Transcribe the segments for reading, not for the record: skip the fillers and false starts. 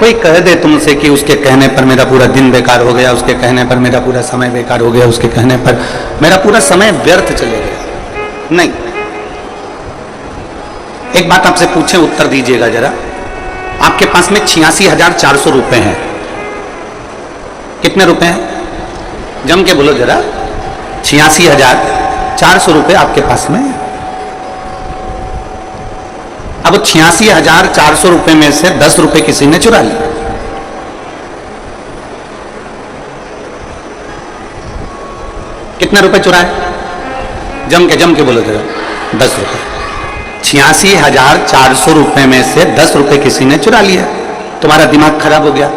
कोई कह दे तुमसे कि उसके कहने पर मेरा पूरा दिन बेकार हो गया, उसके कहने पर मेरा पूरा समय बेकार हो गया, उसके कहने पर मेरा पूरा समय व्यर्थ चले गया, नहीं। एक बात आपसे पूछें, उत्तर दीजिएगा जरा। आपके पास में 86,400 रुपए हैं। कितने रुपए हैं? जम के बोलो जरा। 86,400 रुपए आपके पास में। अब 86,400 रुपए में से 10 रुपए किसी ने चुरा लिए। कितने रुपए चुराए? जम के बोलो जरा। 10 रुपए। 86,400 रुपए में से 10 रुपए किसी ने चुरा लिया। तुम्हारा दिमाग खराब हो गया,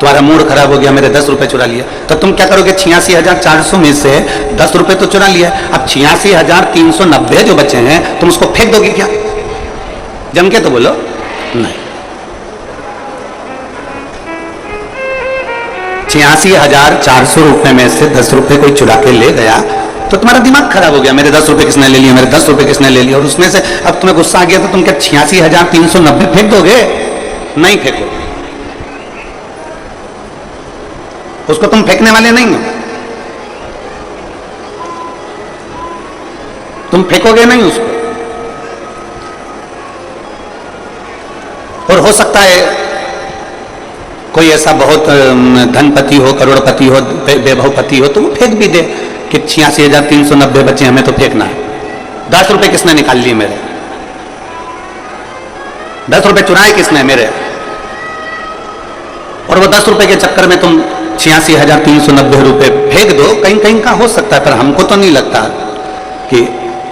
तुम्हारा मूड खराब हो गया, मेरे 10 रुपए चुरा लिया। तो तुम क्या करोगे? 86,400 में से 10 रुपए तो चुरा लिया, अब 86,390 जो बचे हैं तुम उसको फेंक दोगे क्या? जम के तो बोलो। नहीं। 86,400 रुपए में से 10 रुपए कोई चुरा के ले गया तो तुम्हारा दिमाग खराब हो गया, मेरे 10 रुपए किसने ले लिए, मेरे 10 रुपए किसने ले लिए। और उसमें से अब तुम्हें गुस्सा आ गया तो तुम क्या 86,390 फेंक दोगे? नहीं फेंकोगे। उसको तुम फेंकने वाले नहीं हो, तुम फेंकोगे नहीं उसको। और हो सकता है कोई ऐसा बहुत धनपति हो, करोड़पति हो, वैभवपति हो तो वो फेंक भी दे कि 86,390 बचे, हमें तो फेंकना है। 10 रुपए किसने निकाल लिए मेरे? 10 रुपए चुराए किसने मेरे? और वो 10 रुपए के चक्कर में तुम 86,390 रुपए फेंक दो। कहीं कहीं का हो सकता है, पर हमको तो नहीं लगता कि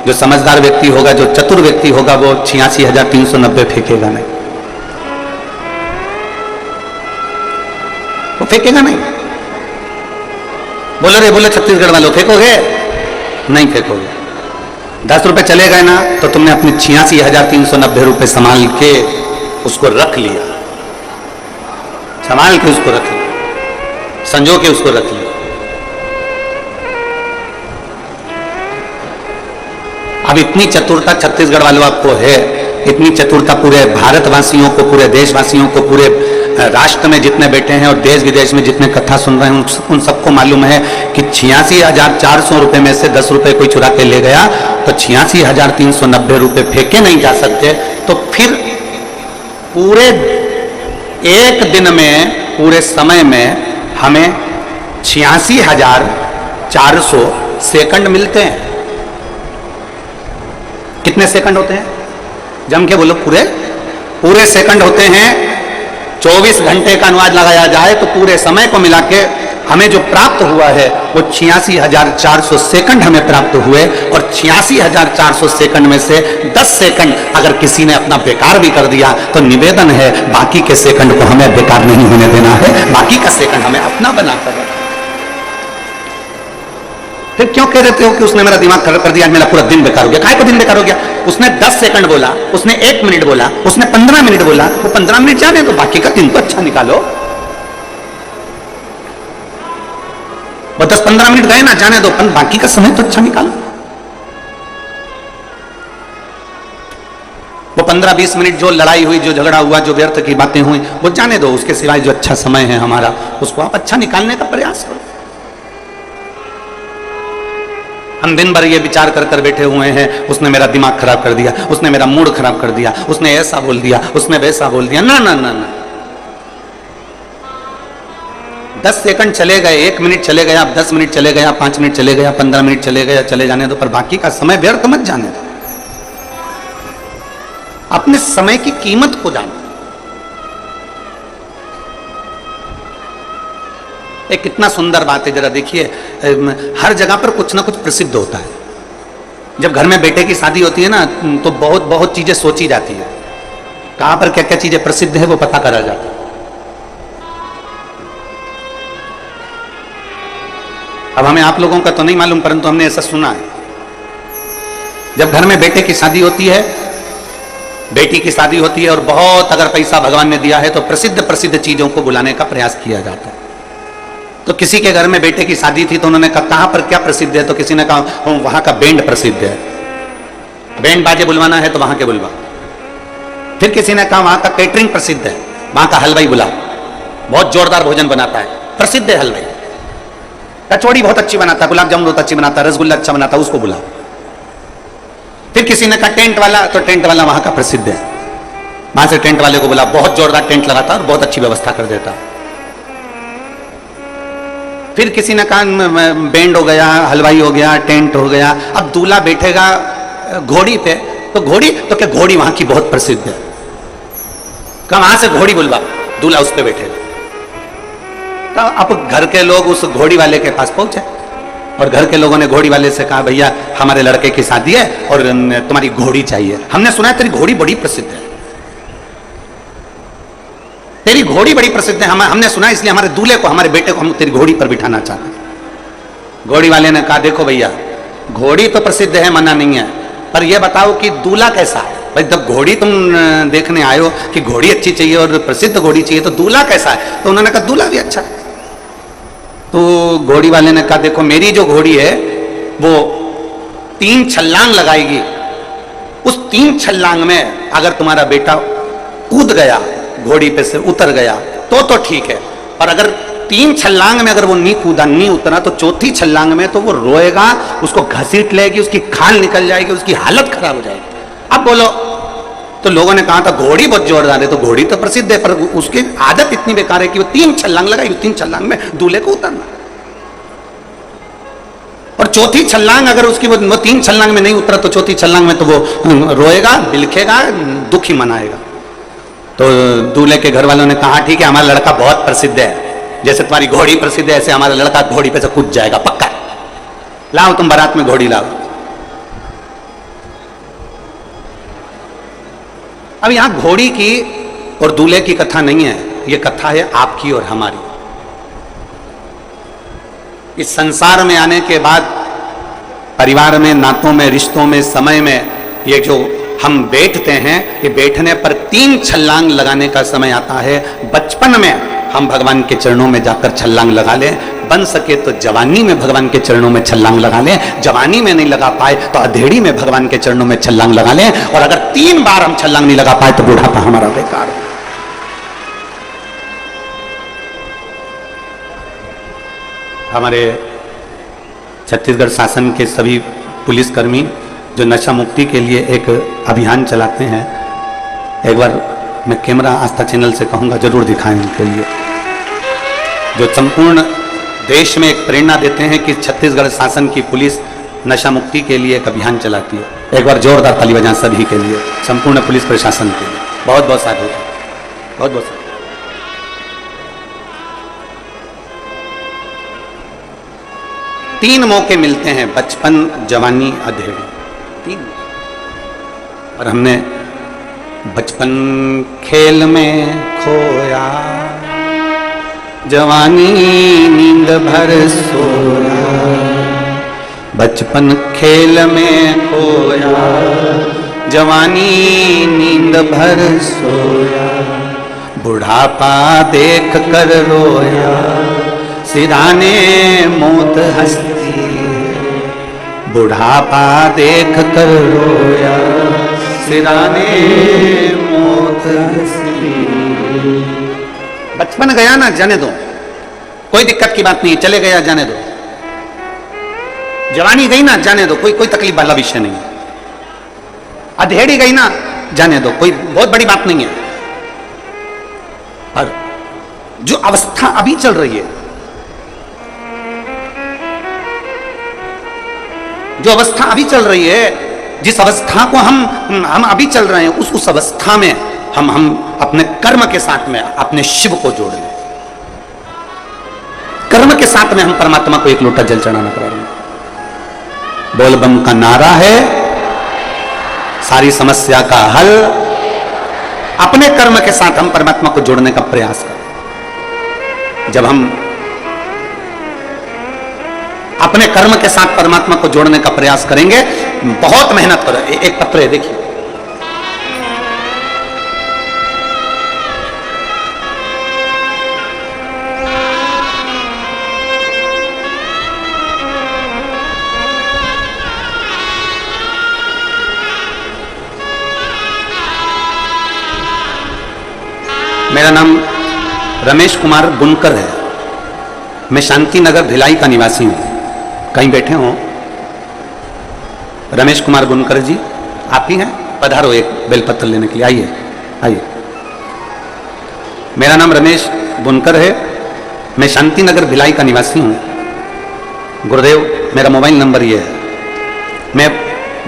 जो समझदार व्यक्ति होगा, जो चतुर व्यक्ति होगा, वो 86,390 फेंकेगा नहीं, वो फेंकेगा नहीं। बोलो रे बोलो छत्तीसगढ़ वालों, फेंकोगे? नहीं फेंकोगे। 10 रुपए चले गए ना तो तुमने अपने 86,390 रुपए संभाल के उसको रख लिया, संभाल के उसको रख लिया, संजो के उसको रख लिया। अब इतनी चतुरता छत्तीसगढ़ वालों आपको है, इतनी चतुरता पूरे भारतवासियों को, पूरे देशवासियों को, पूरे राष्ट्र में जितने बैठे हैं और देश विदेश में जितने कथा सुन रहे हैं उन सबको मालूम है कि 86,400 रुपए में से 10 रुपए कोई चुरा के ले गया तो 86,390 रुपए फेंके नहीं जा सकते। तो फिर पूरे एक दिन में, पूरे समय में हमें 86,400 सेकंड मिलते हैं। कितने सेकंड होते हैं? जम के बोलो। पूरे सेकंड होते हैं। 24 घंटे का अनुवाद लगाया जाए तो पूरे समय को मिला के हमें जो प्राप्त हुआ है वो 86,400 सेकंड हमें प्राप्त हुए। और 86,400 सेकंड में से 10 सेकंड अगर किसी ने अपना बेकार भी कर दिया तो निवेदन है बाकी के सेकंड को हमें बेकार नहीं होने देना है, बाकी का सेकंड हमें अपना बनाकर रखना। फिर क्यों कह देते हो कि उसने मेरा दिमाग खराब कर दिया, मेरा पूरा दिन बेकार हो गया? काहे को दिन बेकार हो गया? उसने 10 सेकंड बोला, उसने 1 मिनट बोला, उसने 15 मिनट बोला, वो 15 मिनट जाने तो बाकी का दिन तो अच्छा निकालो। वो 10-15 मिनट गए ना, जाने दो, बाकी का समय तो अच्छा निकालो। वो 15-20 मिनट जो लड़ाई हुई, जो झगड़ा हुआ, जो व्यर्थ की बातें हुई, वो जाने दो। उसके सिवाय जो अच्छा समय है हमारा, उसको आप अच्छा निकालने का प्रयास करो। हम दिन भर ये विचार कर कर बैठे हुए हैं, उसने मेरा दिमाग खराब कर दिया, उसने मेरा मूड खराब कर दिया, उसने ऐसा बोल दिया, उसने वैसा बोल दिया। ना ना ना ना, 10 सेकंड चले गए, 1 मिनट चले गया, 10 मिनट चले गया, 5 मिनट चले गया, 15 मिनट चले गया, चले जाने दो, पर बाकी का समय व्यर्थ मत जाने दो। अपने समय की कीमत को जानो। एक कितना सुंदर बात है, जरा देखिए। हर जगह पर कुछ ना कुछ प्रसिद्ध होता है। जब घर में बेटे की शादी होती है ना तो बहुत बहुत चीजें सोची जाती है, कहां पर क्या क्या चीजें प्रसिद्ध है वो पता करा जाता है। अब हमें आप लोगों का तो नहीं मालूम, परंतु हमने ऐसा सुना है। जब घर में बेटे की शादी होती है, बेटी की शादी होती है और बहुत अगर पैसा भगवान ने दिया है तो प्रसिद्ध प्रसिद्ध चीजों को बुलाने का प्रयास किया जाता है। तो किसी के घर में बेटे की शादी थी तो उन्होंने कहा कहां पर क्या प्रसिद्ध है? तो किसी ने कहा वहां का बैंड प्रसिद्ध है, बैंड बाजे बुलवाना है तो वहां के बुलवा। फिर किसी ने कहा वहां का कैटरिंग प्रसिद्ध है, वहां का हलवाई बुलाओ, बहुत जोरदार भोजन बनाता है, प्रसिद्ध है हलवाई, कचौड़ी बहुत अच्छी बनाता है, गुलाब जामुन बहुत अच्छी बनाता है, रसगुल्ला अच्छा बनाता है, उसको बुलाओ। फिर किसी ने कहा टेंट वाला, तो टेंट वाला वहां का प्रसिद्ध है, वहां से टेंट वाले को बुलाओ, बहुत जोरदार टेंट लगाता है और बहुत अच्छी व्यवस्था कर देता है। फिर किसी ने कहा बैंड हो गया, हलवाई हो गया, टेंट हो गया, अब दूल्हा बैठेगा घोड़ी पे, तो घोड़ी तो क्या घोड़ी वहां की बहुत प्रसिद्ध है, वहां से घोड़ी बुलवा, दूल्हा उस पर बैठेगा। तो अब घर के लोग उस घोड़ी वाले के पास पहुंचे और घर के लोगों ने घोड़ी वाले से कहा भैया हमारे लड़के की शादी है और तुम्हारी घोड़ी चाहिए, हमने सुना है तेरी घोड़ी बड़ी प्रसिद्ध है, तेरी घोड़ी बड़ी प्रसिद्ध है, हमने सुना है, इसलिए हमारे दूल्हे को, हमारे बेटे को हम तेरी घोड़ी पर बिठाना चाहते हैं। घोड़ी वाले ने कहा देखो भैया घोड़ी तो प्रसिद्ध है, मना नहीं है, पर यह बताओ कि दूल्हा कैसा है। भाई जब घोड़ी तुम देखने आए हो कि घोड़ी अच्छी चाहिए और प्रसिद्ध घोड़ी चाहिए, तो दूल्हा कैसा है? तो उन्होंने कहा दूल्हा भी अच्छा है। तो घोड़ी वाले ने कहा देखो मेरी जो घोड़ी है वो 3 छलांग लगाएगी, उस 3 छलांग में अगर तुम्हारा बेटा कूद गया, घोड़ी पे से उतर गया तो ठीक है, और अगर 3 छलांग में अगर वो नहीं कूदा, नहीं उतरा, तो चौथी छलांग में तो वो रोएगा, उसको घसीट लेगी, उसकी खाल निकल जाएगी, उसकी हालत खराब हो जाएगी। अब बोलो, तो लोगों ने कहा था घोड़ी बहुत जोरदार है, तो घोड़ी तो प्रसिद्ध है, पर उसकी आदत इतनी बेकार है कि वो 3 छलांग लगाई, 3 छलांग में दूल्हे को उतरना, और चौथी छलांग अगर उसकी वो 3 छलांग में नहीं उतरा, तो चौथी छलांग में तो वो रोएगा, बिलखेगा, दुखी मनाएगा। तो दूल्हे के घर वालों ने कहा ठीक है हमारा लड़का बहुत प्रसिद्ध है, जैसे तुम्हारी घोड़ी प्रसिद्ध है ऐसे हमारा लड़का घोड़ी पे से कूद जाएगा पक्का, लाओ तुम बारात में घोड़ी लाओ। अब यहां घोड़ी की और दूल्हे की कथा नहीं है, ये कथा है आपकी और हमारी। इस संसार में आने के बाद परिवार में, नातों में, रिश्तों में, समय में, ये जो हम बैठते हैं, ये बैठने पर 3 छलांग लगाने का समय आता है। बचपन में हम भगवान के चरणों में जाकर छलांग लगा लें, बन सके तो जवानी में भगवान के चरणों में छलांग लगा लें, जवानी में नहीं लगा पाए तो अधेड़ी में भगवान के चरणों में छलांग लगा लें, और अगर 3 बार हम छलांग नहीं लगा पाए तो बुढ़ापा हमारा बेकार है। हमारे छत्तीसगढ़ शासन के सभी पुलिसकर्मी जो नशा मुक्ति के लिए एक अभियान चलाते हैं, एक बार मैं कैमरा आस्था चैनल से कहूँगा जरूर दिखाएं उनके लिए, जो संपूर्ण देश में एक प्रेरणा देते हैं कि छत्तीसगढ़ शासन की पुलिस नशा मुक्ति के लिए एक अभियान चलाती है। एक बार जोरदार ताली बजाएं सभी के लिए, संपूर्ण पुलिस प्रशासन के लिए। बहुत बहुत साधु, बहुत बहुत साधु। 3 मौके मिलते हैं, बचपन, जवानी, अधेड़ी, 3। और हमने बचपन खेल में खोया, जवानी नींद भर सोया, बचपन खेल में खोया, जवानी नींद भर सोया, बुढ़ापा देख कर रोया, सिराने मौत हंसती, बुढ़ापा देख कर रोया, सिराने मौत हंसती। बचपन गया ना, जाने दो, कोई दिक्कत की बात नहीं, चले गया जाने दो। जवानी गई ना, जाने दो, कोई तकलीफ वाला विषय नहीं। अधेड़ी गई ना, जाने दो, कोई बहुत बड़ी बात नहीं है। और जो अवस्था अभी चल रही है, जो अवस्था अभी चल रही है, जिस अवस्था को हम अभी चल रहे हैं, उस अवस्था में हम अपने कर्म के साथ में अपने शिव को जोड़ लें। कर्म के साथ में हम परमात्मा को एक लोटा जल चढ़ाना प्रारंभ। बोल बम का नारा है सारी समस्या का हल। अपने कर्म के साथ हम परमात्मा को जोड़ने का प्रयास करें। जब हम अपने कर्म के साथ परमात्मा को जोड़ने का प्रयास करेंगे, बहुत मेहनत करो। एक पत्र है, देखिए, मेरा नाम रमेश कुमार बुनकर है। मैं शांति नगर भिलाई का निवासी हूँ। कहीं बैठे हो? रमेश कुमार बुनकर जी आप ही हैं? पधारो एक बेलपत्र लेने के लिए, आइए आइए। मेरा नाम रमेश बुनकर है, मैं शांति नगर भिलाई का निवासी हूँ। गुरुदेव मेरा मोबाइल नंबर ये है। मैं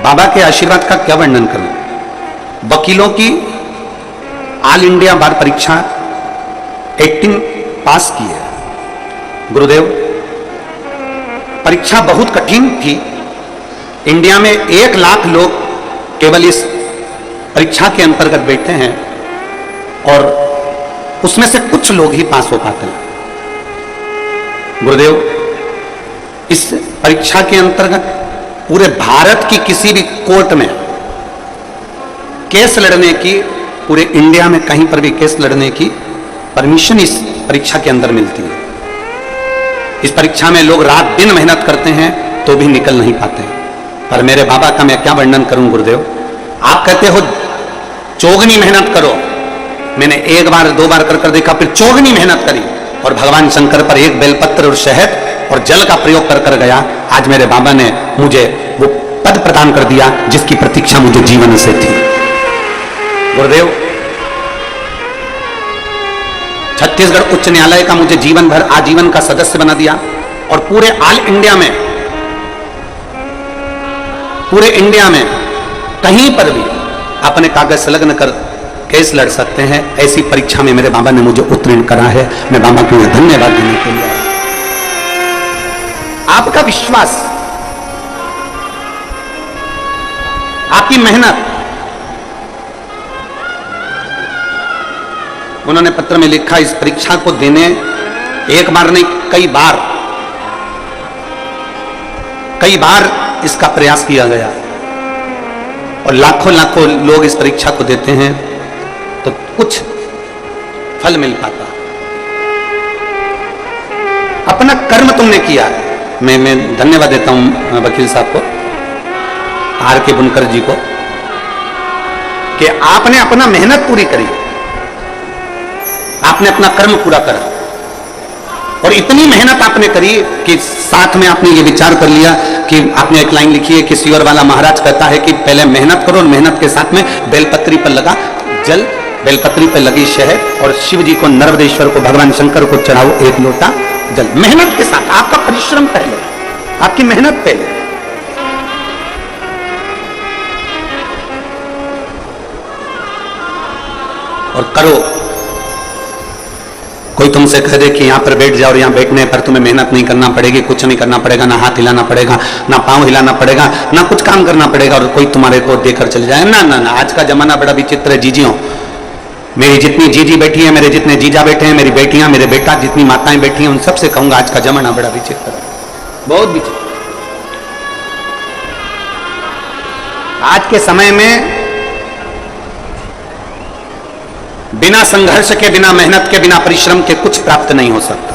बाबा के आशीर्वाद का क्या वर्णन करूं। वकीलों की ऑल इंडिया बार परीक्षा 18 पास की है। गुरुदेव परीक्षा बहुत कठिन थी। इंडिया में 1 लाख लोग केवल इस परीक्षा के अंतर्गत बैठते हैं और उसमें से कुछ लोग ही पास हो पाते हैं। गुरुदेव इस परीक्षा के अंतर्गत पूरे भारत की किसी भी कोर्ट में केस लड़ने की, पूरे इंडिया में कहीं पर भी केस लड़ने की परमिशन इस परीक्षा के अंदर मिलती है। इस परीक्षा में लोग रात दिन मेहनत करते हैं तो भी निकल नहीं पाते। पर मेरे बाबा का मैं क्या वर्णन करूं गुरुदेव। आप कहते हो चौगनी मेहनत करो, मैंने 1 बार 2 बार कर देखा, फिर चौगनी मेहनत करी और भगवान शंकर पर एक बेलपत्र और शहद और जल का प्रयोग कर गया। आज मेरे बाबा ने मुझे वो पद प्रदान कर दिया जिसकी प्रतीक्षा मुझे जीवन से थी। गुरुदेव छत्तीसगढ़ उच्च न्यायालय का मुझे जीवन भर आजीवन का सदस्य बना दिया और पूरे ऑल इंडिया में, पूरे इंडिया में कहीं पर भी अपने कागज संलग्न कर केस लड़ सकते हैं। ऐसी परीक्षा में मेरे बाबा ने मुझे उत्तीर्ण करा है। मैं बाबा को धन्यवाद देने के लिए आया। आपका विश्वास, आपकी मेहनत, उन्होंने पत्र में लिखा इस परीक्षा को देने 1 बार नहीं कई बार इसका प्रयास किया गया और लाखों लाखों लोग इस परीक्षा को देते हैं तो कुछ फल मिल पाता। अपना कर्म तुमने किया। मैं धन्यवाद देता हूं वकील साहब को, आर के बुनकर जी को, कि आपने अपना मेहनत पूरी करी, आपने अपना कर्म पूरा करा और इतनी मेहनत आपने करी कि साथ में आपने ये विचार कर लिया कि आपने एक लाइन लिखी है कि सियोर वाला महाराज कहता है कि पहले मेहनत करो और मेहनत के साथ में बेलपत्री पर लगा जल, बेलपत्री पर लगी शहद और शिव जी को, नर्मदेश्वर को, भगवान शंकर को चढ़ाओ 1 लोटा जल। मेहनत के साथ, आपका परिश्रम पहले, आपकी मेहनत पहले। और करो। कोई तुमसे कह दे कि यहां पर बैठ जाओ और यहां बैठने पर तुम्हें मेहनत नहीं करना पड़ेगी, कुछ नहीं करना पड़ेगा, ना हाथ हिलाना पड़ेगा, ना पांव हिलाना पड़ेगा, ना कुछ काम करना पड़ेगा और कोई तुम्हारे को देकर चल जाए, ना ना ना। आज का जमाना बड़ा विचित्र है। जीजियों, मेरी जितनी जीजी बैठी है, मेरे जितने जीजा बैठे हैं, मेरी बेटियां, मेरे बेटा, जितनी माताएं बैठी हैं, उन सबसे कहूंगा आज का जमाना बड़ा विचित्र है, बहुत विचित्र। आज के समय में बिना संघर्ष के, बिना मेहनत के, बिना परिश्रम के कुछ प्राप्त नहीं हो सकता।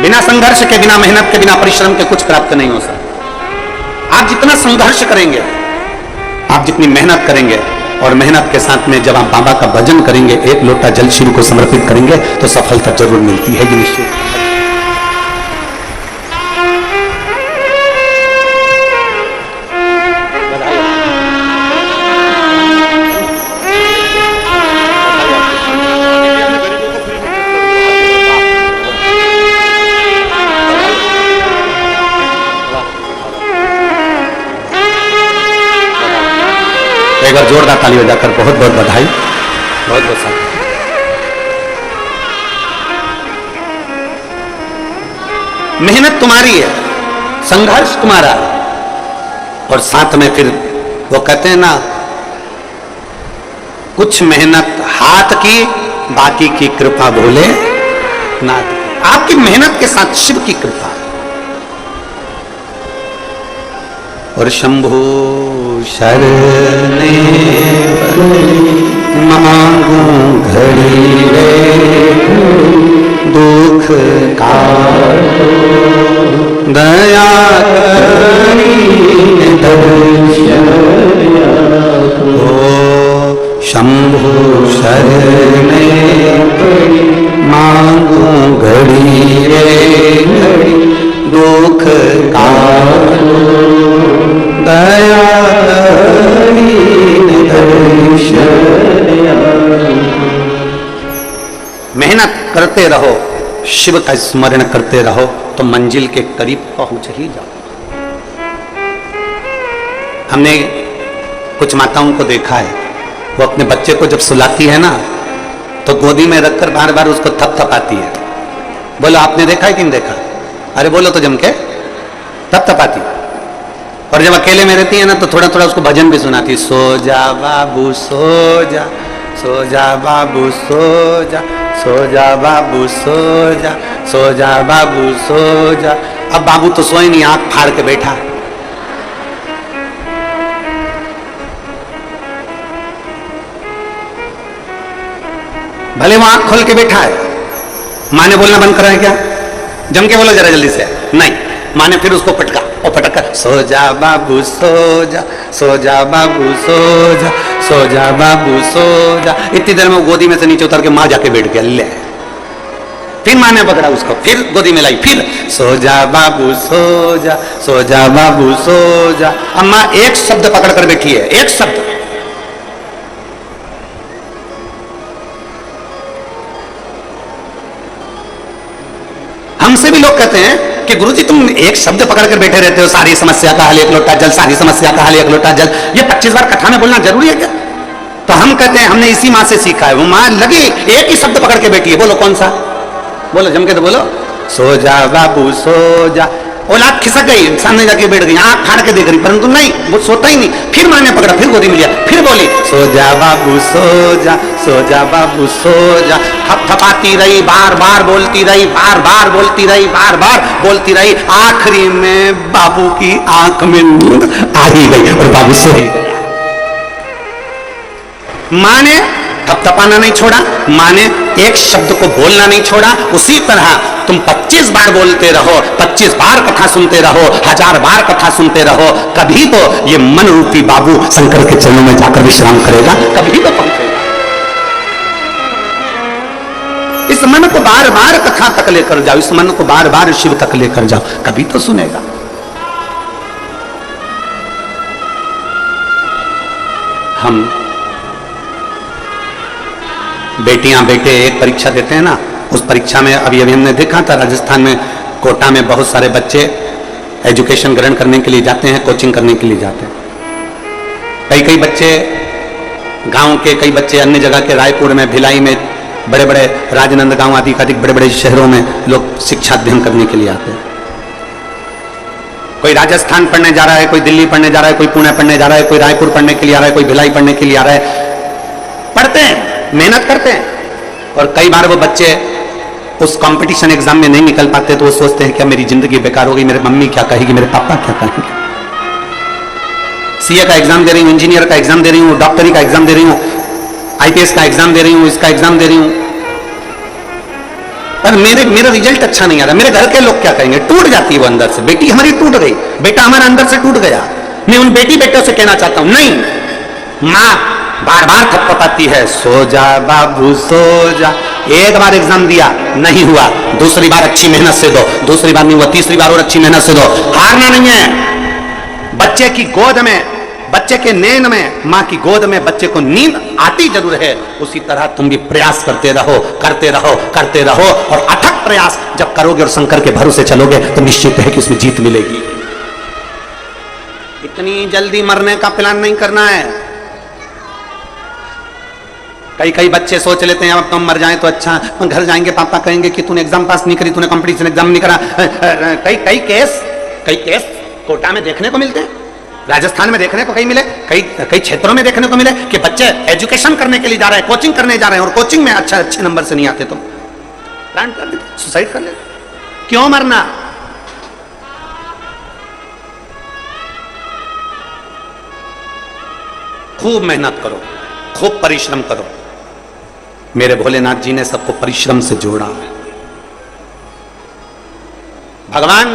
बिना संघर्ष के, बिना मेहनत के, बिना परिश्रम के कुछ प्राप्त नहीं हो सकता। आप जितना संघर्ष करेंगे, आप जितनी मेहनत करेंगे और मेहनत के साथ में जब आप बाबा का भजन करेंगे, 1 लोटा जल शिव को समर्पित करेंगे तो सफलता जरूर मिलती है। निश्चित। एक बार जोरदार ताली बजाकर बहुत बहुत बधाई, बहुत बहुत साथ। मेहनत तुम्हारी है, संघर्ष तुम्हारा है और साथ में फिर वो कहते हैं ना, कुछ मेहनत हाथ की, बाकी की कृपा भोले नाथ। आपकी मेहनत के साथ शिव की कृपा और शंभु शरणे मांगू घड़ी रे दुख काटो दया करी दर्शन ओ शंभु चरने पड़ी, मांगू घड़ी रे घड़ी दुख कालो, दया मेहनत करते रहो, शिव का स्मरण करते रहो तो मंजिल के करीब पहुंच ही जाओ। हमने कुछ माताओं को देखा है, वो अपने बच्चे को जब सुलाती है ना तो गोदी में रखकर बार बार उसको थपथपाती है। बोलो आपने देखा है कि नहीं देखा? अरे बोलो तो जम के, थपथपाती। और जब अकेले में रहती है ना तो थोड़ा थोड़ा उसको भजन भी सुनाती, सो जा बाबू सो जा, सो जा बाबू सो जा, सो जा बाबू सो जा, सो जा बाबू सो जा। अब बाबू तो सोए नहीं, आंख फाड़ के बैठा। भले वो आंख खोल के बैठा है, माँ ने बोलना बंद करा है क्या? जम के बोलो जरा जल्दी से। नहीं, माँ ने फिर उसको पटका और पटक कर, सो जा बाबू सो जा, सो जा बाबू सो जा, सो जा बाबू सो जा। इतनी देर में वो गोदी में से नीचे उतर के माँ जाके बैठ गया। ले फिर माँ ने पकड़ा उसको, फिर गोदी में लाई, फिर सो जा बाबू सो जा, सो जा बाबू सो जा। अब माँ एक शब्द पकड़ कर बैठी है, एक शब्द। हमसे भी लोग कहते हैं कि गुरुजी तुम एक शब्द पकड़ कर बैठे रहते हो, सारी समस्या का हल एक लोटा जल, सारी समस्या का हल एक लोटा जल। ये 25 बार कथा में बोलना जरूरी है क्या? तो हम कहते हैं हमने इसी माँ से सीखा है। वो माँ लगी एक ही शब्द पकड़ के बैठी है, बोलो कौन सा? बोलो जम के तो बोलो, सो जा बाबू सो जा। औलाद खिसक गई, सामने जाके बैठ गई, आंख फाड़ के देख रही, परंतु नहीं, वो सोता ही नहीं। फिर माँ ने पकड़ा, फिर गोदी में लिया, फिर बोली, सो जा बाबू सो जा, सो जा बाबू सो जा। थपथपाती रही, बार बार बोलती रही, बार बार बोलती रही, बार बार बोलती रही। आखिरी में बाबू की आंख में नींद आ ही गई और बाबू सो ही गया। माँ ने थपथपाना नहीं छोड़ा, माँ ने एक शब्द को बोलना नहीं छोड़ा। उसी तरह तुम 25 बार बोलते रहो, 25 बार कथा सुनते रहो, 1000 बार कथा सुनते रहो, कभी तो ये मन रूपी बाबू शंकर के चरणों में जाकर विश्राम करेगा, कभी तो पहुंचेगा। इस मन को बार बार कथा तक लेकर जाओ, इस मन को बार बार शिव तक लेकर जाओ, कभी तो सुनेगा। हम बेटियां बेटे एक परीक्षा देते हैं ना, उस परीक्षा में अभी हमने देखा था राजस्थान में कोटा में बहुत सारे बच्चे एजुकेशन ग्रहण करने के लिए जाते हैं, कोचिंग करने के लिए जाते हैं। कई बच्चे गांव के, कई बच्चे अन्य जगह के, रायपुर में, भिलाई में, बड़े बड़े राजनांदगांव आदि का बड़े बड़े शहरों में लोग शिक्षा अध्ययन करने के लिए आते हैं। कोई राजस्थान पढ़ने जा रहा है, कोई दिल्ली पढ़ने जा रहा है, कोई पुणे पढ़ने जा रहा है, कोई रायपुर पढ़ने के लिए आ रहा है, कोई भिलाई पढ़ने के लिए आ रहा है। पढ़ते हैं, मेहनत करते हैं, और कई बार वो बच्चे उस कंपटीशन एग्जाम में नहीं निकल पाते तो वो सोचते हैं कि मेरी जिंदगी बेकार हो गई, मेरे मम्मी क्या कहेगी, मेरे पापा क्या कहेंगे। सीए का एग्जाम दे रही हूँ, इंजीनियर का एग्जाम दे रही हूँ, डॉक्टरी का एग्जाम दे रही हूँ, आईपीएस का एग्जाम दे रही हूँ, इसका एग्जाम दे रही हूँ, पर मेरा रिजल्ट अच्छा नहीं आ रहा, मेरे घर के लोग क्या कहेंगे। टूट जाती है वो अंदर से। बेटी हमारी टूट गई, बेटा हमारा अंदर से टूट गया। मैं उन बेटी बेटों से कहना चाहता हूं, नहीं, माँ बार बार थपथपाती है, सो जा बाबू सो जा। एक बार एग्जाम दिया, नहीं हुआ, दूसरी बार अच्छी मेहनत से दो, दूसरी बार नहीं हुआ, तीसरी बार और अच्छी मेहनत से दो। हारना नहीं है। बच्चे की गोद में, बच्चे के नैन में, माँ की गोद में बच्चे को नींद आती जरूर है, उसी तरह तुम भी प्रयास करते रहो, करते रहो, करते रहो, और अथक प्रयास जब करोगे और शंकर के भरोसे चलोगे तो निश्चित है कि उसमें जीत मिलेगी। इतनी जल्दी मरने का प्लान नहीं करना है। कई बच्चे सोच लेते हैं अब तो हम मर जाएं तो अच्छा, घर जाएंगे पापा कहेंगे कि तूने एग्जाम पास नहीं करी, तूने कंपटीशन एग्जाम नहीं करा। कई केस कोटा में देखने को मिलते हैं, राजस्थान में देखने को कहीं मिले, कई क्षेत्रों में देखने को मिले कि बच्चे एजुकेशन करने के लिए जा रहे हैं, कोचिंग करने जा रहे हैं, और कोचिंग में अच्छे नंबर से नहीं आते तो प्लान कर देते, सुसाइड कर लेते। क्यों मरना? खूब मेहनत करो, खूब परिश्रम करो। मेरे भोलेनाथ जी ने सबको परिश्रम से जोड़ा है। भगवान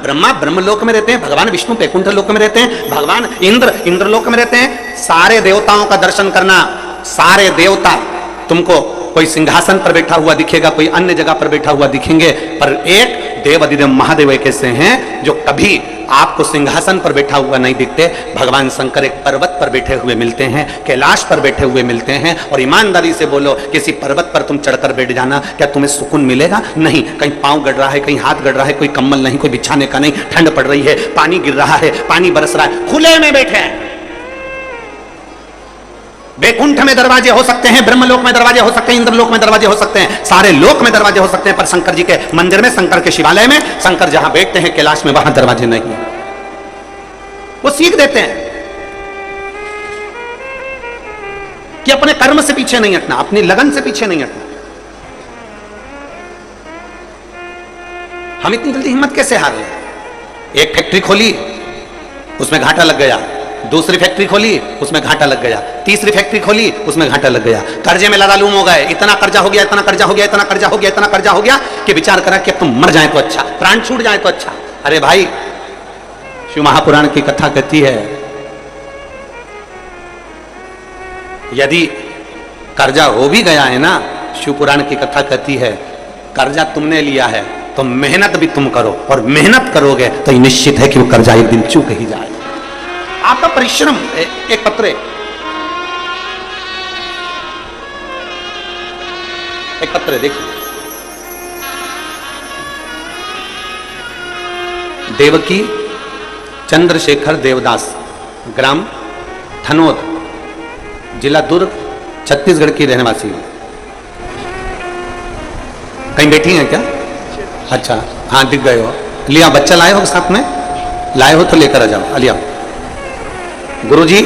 ब्रह्मा ब्रह्मलोक में रहते हैं, भगवान विष्णु वैकुंठ लोक में रहते हैं, भगवान इंद्र इंद्रलोक में रहते हैं। सारे देवताओं का दर्शन करना, सारे देवता तुमको कोई सिंहासन पर बैठा हुआ दिखेगा, कोई अन्य जगह पर बैठा हुआ दिखेंगे, पर एक देव अधिदेव महादेव एक ऐसे हैं जो कभी आपको सिंहासन पर बैठा हुआ नहीं दिखते। भगवान शंकर एक पर्वत पर बैठे हुए मिलते हैं, कैलाश पर बैठे हुए मिलते हैं। और ईमानदारी से बोलो, किसी पर्वत पर तुम चढ़कर बैठ जाना, क्या तुम्हें सुकून मिलेगा? नहीं। कहीं पांव गड़ रहा है, कहीं हाथ गड़ रहा है, कोई कंबल नहीं, कोई बिछाने का नहीं, ठंड पड़ रही है, पानी गिर रहा है, पानी बरस रहा है, खुले में बैठे हैं। वैकुंठ में दरवाजे हो सकते हैं, ब्रह्मलोक में दरवाजे हो सकते हैं, इंद्रलोक में दरवाजे हो सकते हैं, सारे लोक में दरवाजे हो सकते हैं, पर शंकर जी के मंदिर में, शंकर के शिवालय में, शंकर जहां बैठते हैं कैलाश में, वहां दरवाजे नहीं। वो सीख देते हैं कि अपने कर्म से पीछे नहीं हटना, अपनी लगन से पीछे नहीं हटना। हम इतनी जल्दी हिम्मत कैसे हार गए? एक फैक्ट्री खोली, उसमें घाटा लग गया, दूसरी फैक्ट्री खोली, उसमें घाटा लग गया, तीसरी फैक्ट्री खोली, उसमें घाटा लग गया, कर्जे में लदालूम हो गए, इतना कर्जा हो गया, इतना कर्जा हो गया, इतना कर्जा हो गया, इतना कर्जा हो गया कि विचार करा कि अब तुम मर जाए तो अच्छा, प्राण छूट जाए तो अच्छा। अरे भाई, शिव महापुराण की कथा कहती है, यदि कर्जा हो भी गया है ना, शिव पुराण की कथा कहती है, कर्जा तुमने लिया है तो मेहनत भी तुम करो, और मेहनत करोगे तो ये निश्चित है कि वो कर्जा एक दिन चूक ही जाए। आपका परिश्रम। एक पत्र, एक पत्र देखिए, देवकी चंद्रशेखर देवदास, ग्राम धनोद, जिला दुर्ग, छत्तीसगढ़ की रहने वासी है। कहीं बैठी हैं क्या? अच्छा, हाँ दिख गए हो। लिया, बच्चा लाए हो साथ में? लाए हो तो लेकर आ जाओ, लिया। गुरुजी,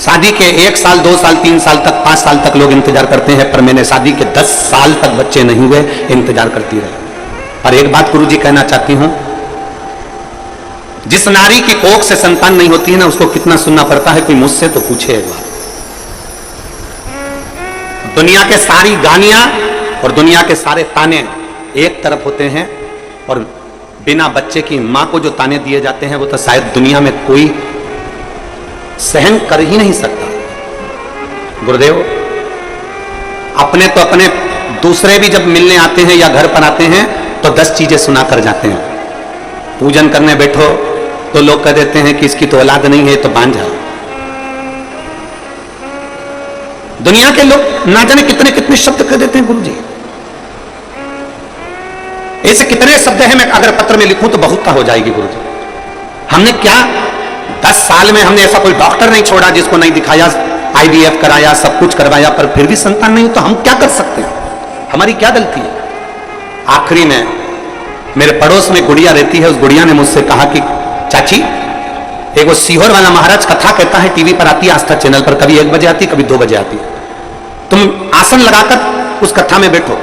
शादी के 1 साल, 2 साल, 3 साल तक, 5 साल तक लोग इंतजार करते हैं, पर मैंने शादी के 10 साल तक बच्चे नहीं हुए, इंतजार करती रही। और एक बात गुरुजी कहना चाहती हूं, जिस नारी की कोख से संतान नहीं होती है ना, उसको कितना सुनना पड़ता है, कोई मुझसे तो पूछे एक बार। दुनिया के सारी गानियां और दुनिया के सारे ताने एक तरफ होते हैं, और बिना बच्चे की मां को जो ताने दिए जाते हैं वो तो शायद दुनिया में कोई सहन कर ही नहीं सकता। गुरुदेव, अपने तो अपने, दूसरे भी जब मिलने आते हैं या घर पर आते हैं तो 10 चीजें सुना कर जाते हैं। पूजन करने बैठो तो लोग कह देते हैं कि इसकी तो औलाद नहीं है, तो बांझा। दुनिया के लोग ना जाने कितने कितने शब्द कह देते हैं गुरुजी। ऐसे कितने शब्द हैं, मैं अगर पत्र में लिखूं तो बहुत का हो जाएगी गुरुजी। हमने क्या 10 साल में हमने ऐसा कोई डॉक्टर नहीं छोड़ा जिसको नहीं दिखाया, IVF कराया, सब कुछ करवाया, पर फिर भी संतान नहीं, तो हम क्या कर सकते हैं? हमारी क्या गलती है? आखिरी में मेरे पड़ोस में गुड़िया रहती है, उस गुड़िया ने मुझसे कहा कि चाची, एक वो सीहोर वाला महाराज कथा कहता है, टीवी पर आती है, आस्था चैनल पर, कभी 1 बजे आती, कभी 2 बजे आती है, तुम आसन लगाकर उस कथा में बैठो।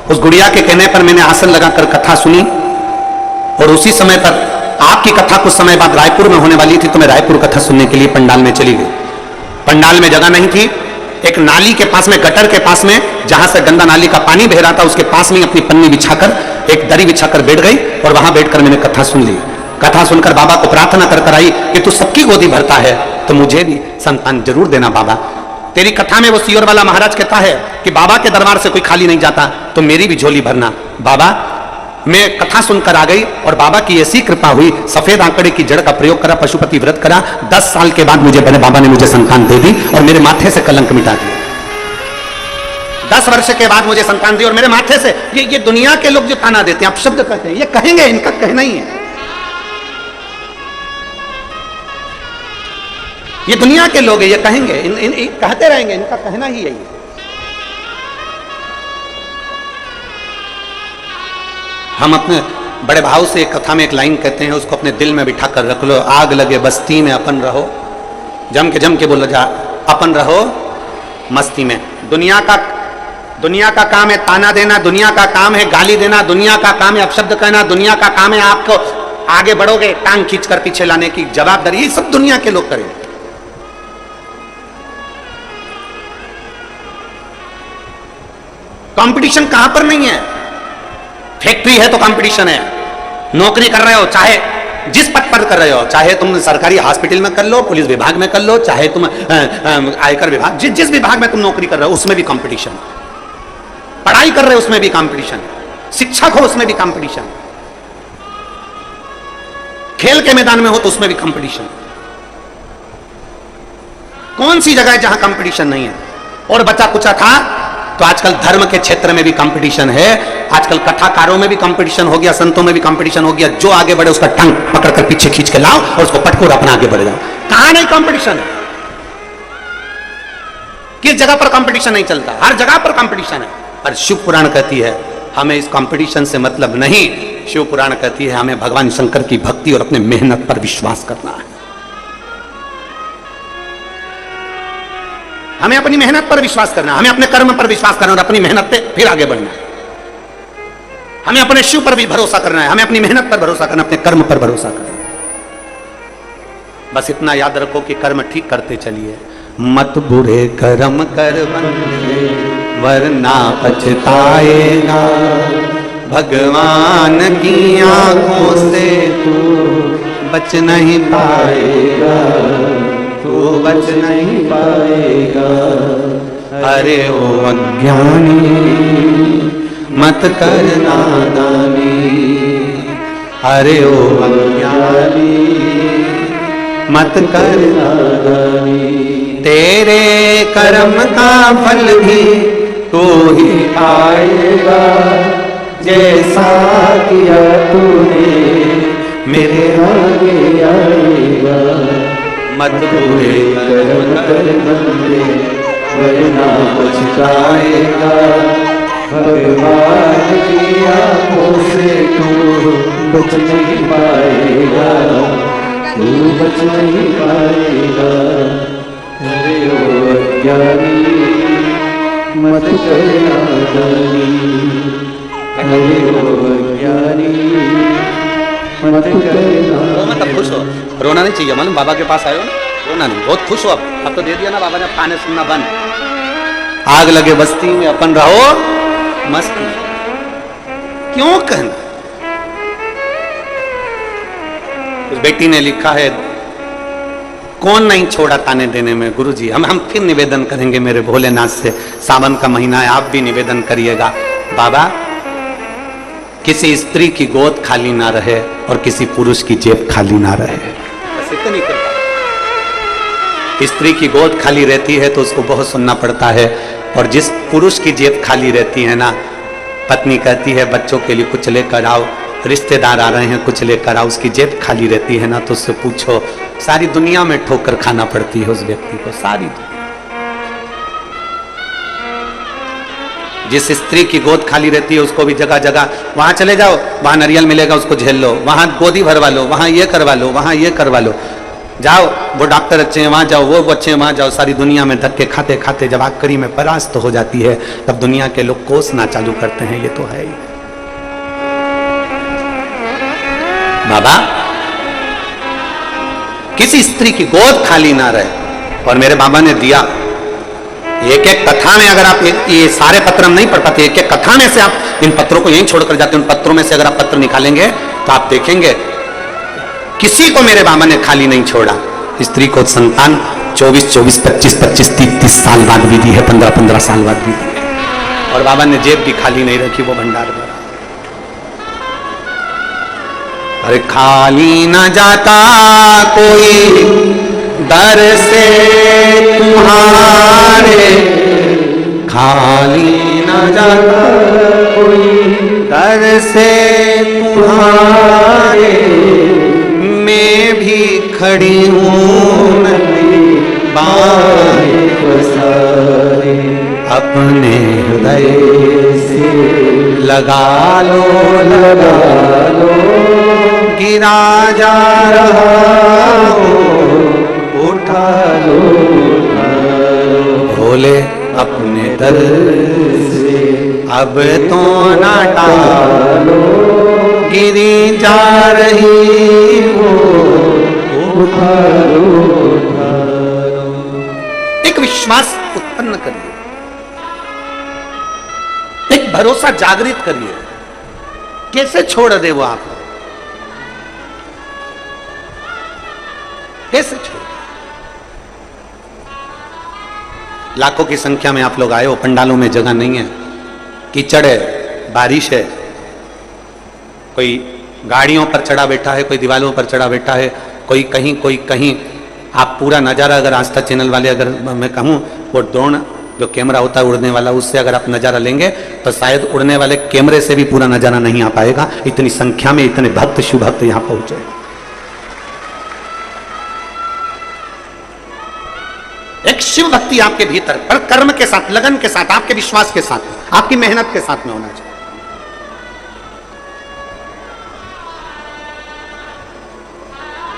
उस गुड़िया के कहने पर मैंने आसन लगाकर कथा सुनी, और उसी समय पर आपकी कथा कुछ समय बाद रायपुर में होने वाली थी, तो मैं रायपुर कथा सुनने के लिए पंडाल में चली गई। पंडाल में जगह नहीं थी, एक नाली के पास में, गटर के पास में, जहां से गंदा नाली का पानी बह रहा था, उसके पास में अपनी पन्नी बिछाकर, एक दरी बिछाकर बैठ गई, और वहां बैठकर मैंने कथा सुन ली। कथा सुनकर बाबा को प्रार्थना कर आई कि तू सबकी गोदी भरता है तो मुझे भी संतान जरूर देना बाबा। तेरी कथा में वो सीहोर वाला महाराज कहता है कि बाबा के दरबार से कोई खाली नहीं जाता, तो मेरी भी झोली भरना बाबा। मैं कथा सुनकर आ गई, और बाबा की ऐसी कृपा हुई, सफेद आंकड़े की जड़ का प्रयोग करा, पशुपति व्रत करा, 10 साल के बाद मुझे बने बाबा ने मुझे संतान दे दी, और मेरे माथे से कलंक मिटा दिया। 10 वर्ष के बाद मुझे संतान दी, और मेरे माथे से ये दुनिया के लोग जो ताना देते हैं, आप शब्द कहते हैं, ये कहेंगे, इनका कहना ही है। ये दुनिया के लोग हैं, ये कहेंगे, कहते रहेंगे, इनका कहना ही यही है। हम अपने बड़े भाव से एक कथा में एक लाइन कहते हैं, उसको अपने दिल में बिठा कर रख लो। आग लगे बस्ती में अपन रहो, जम के बोलो जा, अपन रहो मस्ती में। दुनिया का काम है ताना देना, दुनिया का काम है गाली देना, दुनिया का काम है अपशब्द कहना, दुनिया का काम है आपको आगे बढ़ोगे टांग खींचकर पीछे लाने की जवाबदारी, ये सब दुनिया के लोग करें। कंपटीशन कहां पर नहीं है? फैक्ट्री है तो कंपटीशन है, नौकरी कर रहे हो, चाहे जिस पद पर कर रहे हो, चाहे तुम सरकारी हॉस्पिटल में कर लो, पुलिस विभाग में कर लो, चाहे तुम आयकर विभाग, जिस विभाग में तुम नौकरी कर रहे हो उसमें भी कंपटीशन, पढ़ाई कर रहे हो उसमें भी कंपटीशन, शिक्षक हो उसमें भी कंपटीशन, खेल के मैदान में हो तो उसमें भी कंपटीशन। कौन सी जगह है जहां कंपटीशन नहीं है? और बचा कुचा था तो आजकल धर्म के क्षेत्र में भी कंपटीशन है, आजकल कथाकारों में भी कंपटीशन हो गया, संतों में भी कंपटीशन हो गया। जो आगे बढ़े उसका टंग पकड़कर पीछे खींच के लाओ और उसको पटको और अपना आगे बढ़ जाओ। कहां नहीं कंपटीशन है? किस जगह पर कंपटीशन नहीं चलता? हर जगह पर कंपटीशन है। पर शिव पुराण कहती है हमें इस कंपटीशन से मतलब नहीं। शिव पुराण कहती है हमें भगवान शंकर की भक्ति और अपने मेहनत पर विश्वास करना है। हमें अपनी मेहनत पर विश्वास करना है, हमें अपने कर्म पर विश्वास करना और अपनी मेहनत पे फिर आगे बढ़ना है। हमें अपने शिव पर भी भरोसा करना है, हमें अपनी मेहनत पर भरोसा करना, अपने कर्म पर भरोसा करना। बस इतना याद रखो कि कर्म ठीक करते चलिए, मत बुरे कर्म कर बंदे वरना पछताएगा। भगवान की आंखों से तू बच नहीं पाएगा, तू बच नहीं पाएगा। अरे ओ अज्ञानी मत कर नादानी, अरे ओ अज्ञानी मत कर नादानी। तेरे कर्म का फल भी तू ही पाएगा, जैसा किया तूने मेरे आगे आएगा। मत बुरे कर्म कर बंदे वरना पछताएगा। भगवान की आंखों से तू बच नहीं पाएगा, तू बच नहीं पाएगा। अरे ओ अज्ञानी मत कर नादानी, अरे ओ अज्ञानी मत कर नादानी। मतलब खुश हो, रोना नहीं चाहिए। मालूम बाबा के पास आए हो ना, रोना नहीं, बहुत खुश हो। अब तो दे दिया ना बाबा ने, खाने सुनना बंद। आग लगे बस्ती में अपन रहो मस्ती, क्यों कहना? उस बेटी ने लिखा है कौन नहीं छोड़ा ताने देने में। गुरुजी हम फिर निवेदन करेंगे मेरे भोलेनाथ से, सावन का महीना है, आप भी निवेदन करिएगा। बाबा किसी स्त्री की गोद खाली ना रहे और किसी पुरुष की जेब खाली ना रहे। बस इतनी कृपा। स्त्री की गोद खाली रहती है तो उसको बहुत सुनना पड़ता है, और जिस पुरुष की जेब खाली रहती है ना, पत्नी कहती है बच्चों के लिए कुछ लेकर आओ, रिश्तेदार आ रहे हैं कुछ लेकर आओ, उसकी जेब खाली रहती है ना, तो उससे पूछो सारी दुनिया में ठोकर खाना पड़ती है उस व्यक्ति को, सारी दुनिया। जिस स्त्री की गोद खाली रहती है उसको भी जगह जगह वहां चले जाओ, वहां नारियल मिलेगा उसको झेल लो, वहां गोदी भरवा लो, वहां ये करवा लो, वहां ये करवा लो, जाओ वो डॉक्टर अच्छे हैं वहां जाओ, वो अच्छे हैं वहां जाओ। सारी दुनिया में धक्के खाते खाते जब आखिरी में परास्त हो जाती है तब दुनिया के लोग कोसना चालू करते हैं, ये तो है ही। बाबा किसी स्त्री की गोद खाली ना रहे, और मेरे बाबा ने दिया। एक एक कथा में अगर आप ये सारे पत्र हम नहीं पढ़ पाते, एक एक कथा में से आप इन पत्रों को यहीं छोड़कर जाते, उन पत्रों में से अगर आप पत्र निकालेंगे तो आप देखेंगे किसी को मेरे बाबा ने खाली नहीं छोड़ा। स्त्री को संतान 24, 25, 30 साल बाद भी दी है, 15 साल बाद भी दी है, और बाबा ने जेब भी खाली नहीं रखी, वो भंडार भरा। अरे खाली न जाता कोई दर से तुम्हारे, खाली न जाता कोई दर से तुम्हारे, मैं भी खड़ी हूँ बाएं पसारे, अपने हृदय से लगा लो गिरा जा रहा हो, उठा लो भोले अपने दर से, अब तो ना टालो गिरी जा रही हो, उठा लो। एक विश्वास उत्पन्न करिए, एक भरोसा जागृत करिए। कैसे छोड़ दे वो आप? कैसे छोड़? लाखों की संख्या में आप लोग आए हो, पंडालों में जगह नहीं है, कीचड़ है, बारिश है, कोई गाड़ियों पर चढ़ा बैठा है, कोई दीवारों पर चढ़ा बैठा है, कोई कहीं कोई कहीं। आप पूरा नज़ारा अगर आस्था चैनल वाले, अगर मैं कहूँ वो ड्रोन जो कैमरा होता है उड़ने वाला, उससे अगर आप नज़ारा लेंगे तो शायद उड़ने वाले कैमरे से भी पूरा नज़ारा नहीं आ पाएगा। इतनी संख्या में इतने भक्त, शिव भक्त यहाँ पहुंचे। एक शिव भक्ति आपके भीतर पर कर्म के साथ, लगन के साथ, आपके विश्वास के साथ, आपकी मेहनत के साथ में होना चाहिए।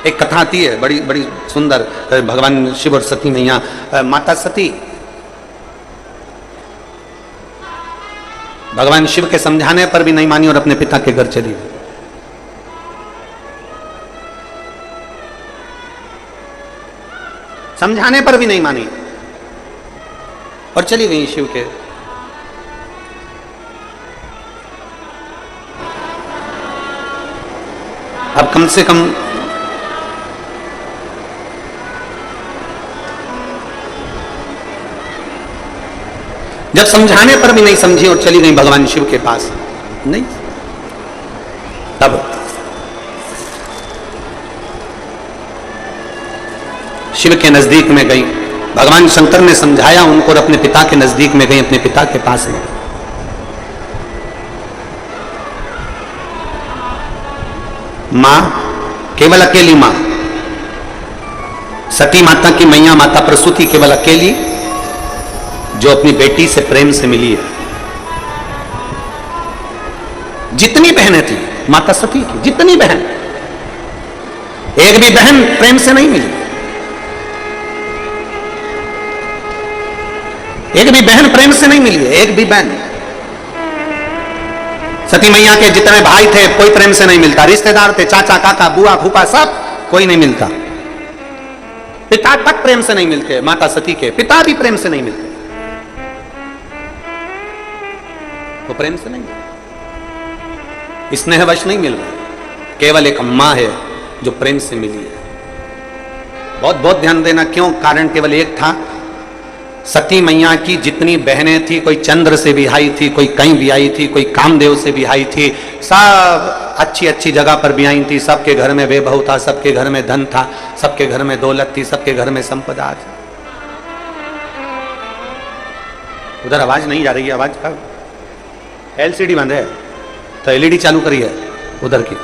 एक कथा आती है बड़ी बड़ी सुंदर, भगवान शिव और सती मैया। माता सती भगवान शिव के समझाने पर भी नहीं मानी और अपने पिता के घर चली गई। समझाने पर भी नहीं मानी और चली गई शिव के। अब कम से कम जब समझाने पर भी नहीं समझी और चली गई भगवान शिव के पास, नहीं, तब शिव के नजदीक में गई। भगवान शंकर ने समझाया उनको और अपने पिता के नजदीक में गई, अपने पिता के पास में। मां, केवल अकेली मां, सती माता की मैया माता प्रसूति केवल अकेली, जो अपनी बेटी से प्रेम से मिली है। जितनी बहनें थी माता सती की, जितनी बहन, एक भी बहन प्रेम से नहीं मिली। एक भी बहन प्रेम से नहीं मिली है, एक भी बहन। सती मैया के जितने भाई थे कोई प्रेम से नहीं मिलता, रिश्तेदार थे, चाचा काका बुआ फूफा सब, कोई नहीं मिलता। पिता तक प्रेम से नहीं मिलते, माता सती के पिता भी प्रेम से नहीं मिलते, वो प्रेम से नहीं मिलते, स्नेहवश नहीं मिल रहा। केवल एक मां है जो प्रेम से मिली है। बहुत बहुत ध्यान देना, क्यों? कारण केवल एक था। सती मैया की जितनी बहनें थी, कोई चंद्र से बिहाई थी, कोई कहीं बिहाई थी, कोई कामदेव से बिहाई थी, सब अच्छी अच्छी जगह पर बिहाई थी। सबके घर में वैभव था, सबके घर में धन था, सबके घर में दौलत थी, सबके घर में संपदा थी। उधर आवाज नहीं जा रही है, आवाज का एलसीडी बंद है तो एलईडी चालू करी है उधर की।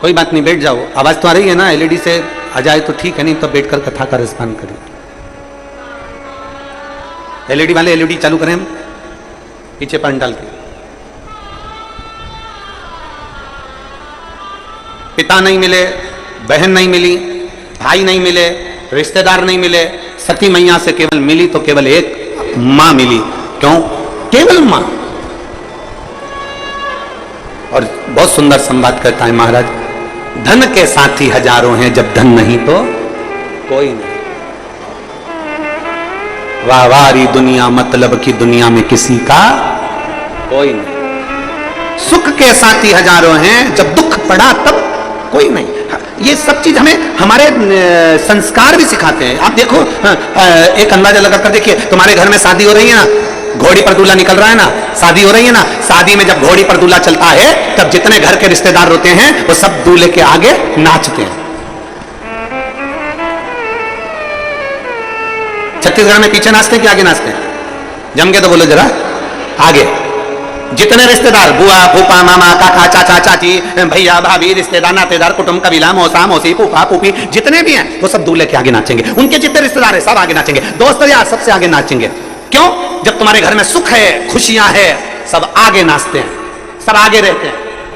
कोई बात नहीं, बैठ जाओ। आवाज तो आ रही है ना, एलईडी से आ जाए तो ठीक है, नहीं तो बैठकर कथा का रिस्पॉन्ड करिए। एलईडी वाले एलईडी चालू करें, पीछे पंडाल के। पिता नहीं मिले, बहन नहीं मिली, भाई नहीं मिले, रिश्तेदार नहीं मिले, सती मैया से केवल मिली तो केवल एक मां मिली। क्यों? केवल मां। और बहुत सुंदर संवाद करता है महाराज, धन के साथी हजारों हैं, जब धन नहीं तो कोई नहीं। वाहवारी दुनिया, मतलब की दुनिया में किसी का कोई नहीं। सुख के साथी हजारों हैं, जब दुख पड़ा तब कोई नहीं। ये सब चीज हमें हमारे संस्कार भी सिखाते हैं। आप देखो, एक अंदाजा लगाकर देखिए, तुम्हारे घर में शादी हो रही है ना, घोड़ी पर दूल्हा निकल रहा है ना, शादी हो रही है ना, शादी में जब घोड़ी पर दूल्हा चलता है तब जितने घर के रिश्तेदार होते हैं वो सब दूल्हे के आगे नाचते हैं। छत्तीसगढ़ में पीछे नाचते हैं कि आगे नाचते हैं? जम के तो बोलो जरा, आगे। जितने रिश्तेदार, बुआ फूफा मामा काका चाचा चाची भैया भाभी रिश्तेदार नातेदार कुटुंब कबीला मौसा मौसी फूफा फूफी जितने भी हैं वो सब दूल्हे के आगे नाचेंगे। उनके जितने रिश्तेदार हैं सब आगे नाचेंगे, दोस्त यार सबसे आगे नाचेंगे। क्यों? जब तुम्हारे घर में सुख है, खुशियां है, सब आगे नाचते हैं, सब आगे रहते हैं,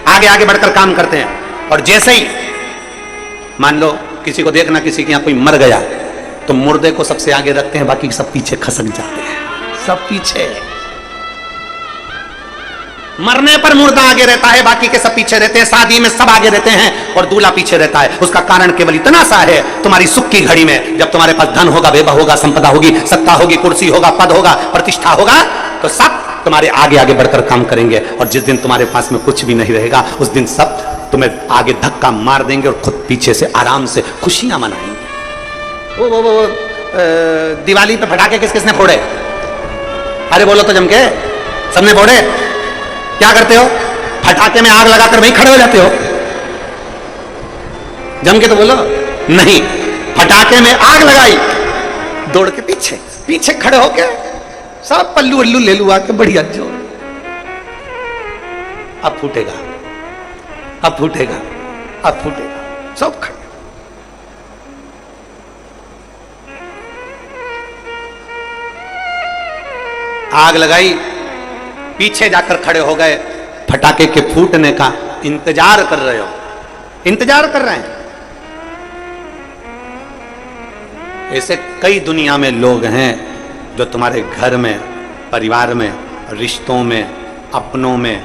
आगे आगे बढ़कर काम करते हैं। और जैसे ही मान लो किसी को देखना, किसी के यहां कोई मर गया तो मुर्दे को सबसे आगे रखते हैं, बाकी सब पीछे खसक जाते हैं, सब पीछे। मरने पर मुर्दा आगे रहता है, बाकी के सब पीछे रहते हैं। शादी में सब आगे रहते हैं और दूल्हा पीछे रहता है। उसका कारण केवल इतना सा है, तुम्हारी सुख की घड़ी में जब तुम्हारे पास धन होगा, वैभव होगा, संपदा होगी, सत्ता होगी, कुर्सी होगा, पद होगा, प्रतिष्ठा होगा, तो सब तुम्हारे आगे आगे बढ़कर काम करेंगे। और जिस दिन तुम्हारे पास में कुछ भी नहीं रहेगा उस दिन सब तुम्हें आगे धक्का मार देंगे और खुद पीछे से आराम से खुशियां मनाएंगे। वो दिवाली पे पटाखे किस किसने फोड़े? अरे बोलो तो जम के, सबने फोड़े। क्या करते हो? फटाके में आग लगाकर वहीं खड़े हो जाते हो। जम के तो बोलो। नहीं, फटाके में आग लगाई, दौड़ के पीछे पीछे खड़े होके सब पल्लू अल्लू ले लू आके बढ़िया जोर। अब फूटेगा, अब फूटेगा, अब फूटेगा, सब खड़े। आग लगाई, पीछे जाकर खड़े हो गए, फटाके के फूटने का इंतजार कर रहे हो, इंतजार कर रहे हैं। ऐसे कई दुनिया में लोग हैं जो तुम्हारे घर में, परिवार में, रिश्तों में, अपनों में,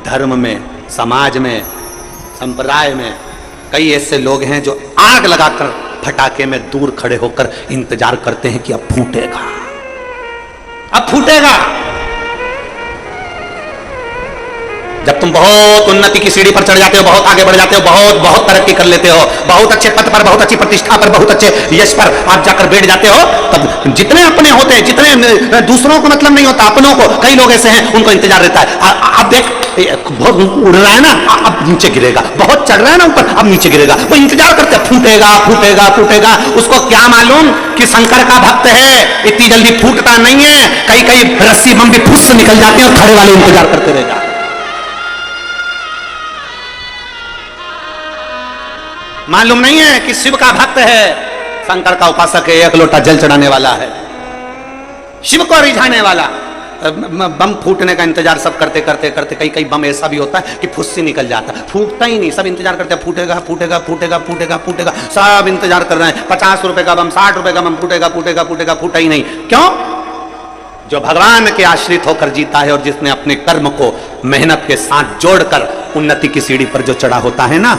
धर्म में, समाज में, संप्रदाय में कई ऐसे लोग हैं जो आग लगाकर फटाके में दूर खड़े होकर इंतजार करते हैं कि अब फूटेगा, अब फूटेगा। जब तुम बहुत उन्नति की सीढ़ी पर चढ़ जाते हो, बहुत आगे बढ़ जाते हो, बहुत बहुत तरक्की कर लेते हो, बहुत अच्छे पद पर, बहुत अच्छी प्रतिष्ठा पर, बहुत अच्छे यश पर आप जाकर बैठ जाते हो, तब जितने अपने होते हैं, जितने दूसरों को मतलब नहीं होता, अपनों को, कई लोग ऐसे हैं उनको इंतजार रहता है। अब देख बहुत उड़ रहा है ना, अब नीचे गिरेगा, बहुत चढ़ रहा है ना ऊपर, अब नीचे गिरेगा, वो इंतजार करते हैं, फूटेगा फूटेगा फूटेगा। उसको क्या मालूम कि शंकर का भक्त है, इतनी जल्दी फूटता नहीं है। कई कई रस्सी बम भी फुस से निकल जाते हैं और खड़े वाले इंतजार करते रह जाते। मालूम नहीं है कि शिव का भक्त है, शंकर का उपासक है, एक लोटा जल चढ़ाने वाला है, शिव को रिझाने वाला। बम फूटने का इंतजार सब करते करते करते कई कई बम ऐसा भी होता है कि फुस्सी निकल जाता है, फूटता ही नहीं, सब इंतजार करते हैं, फूटेगा फूटेगा फूटेगा फूटेगा फूटेगा, सब इंतजार कर रहे हैं। 50 रुपए का बम, 60 रुपए का बम, फूटेगा फूटेगा फूटेगा, फूटा ही नहीं। क्यों? जो भगवान के आश्रित होकर जीता है और जिसने अपने कर्म को मेहनत के साथ जोड़कर उन्नति की सीढ़ी पर जो चढ़ा होता है ना,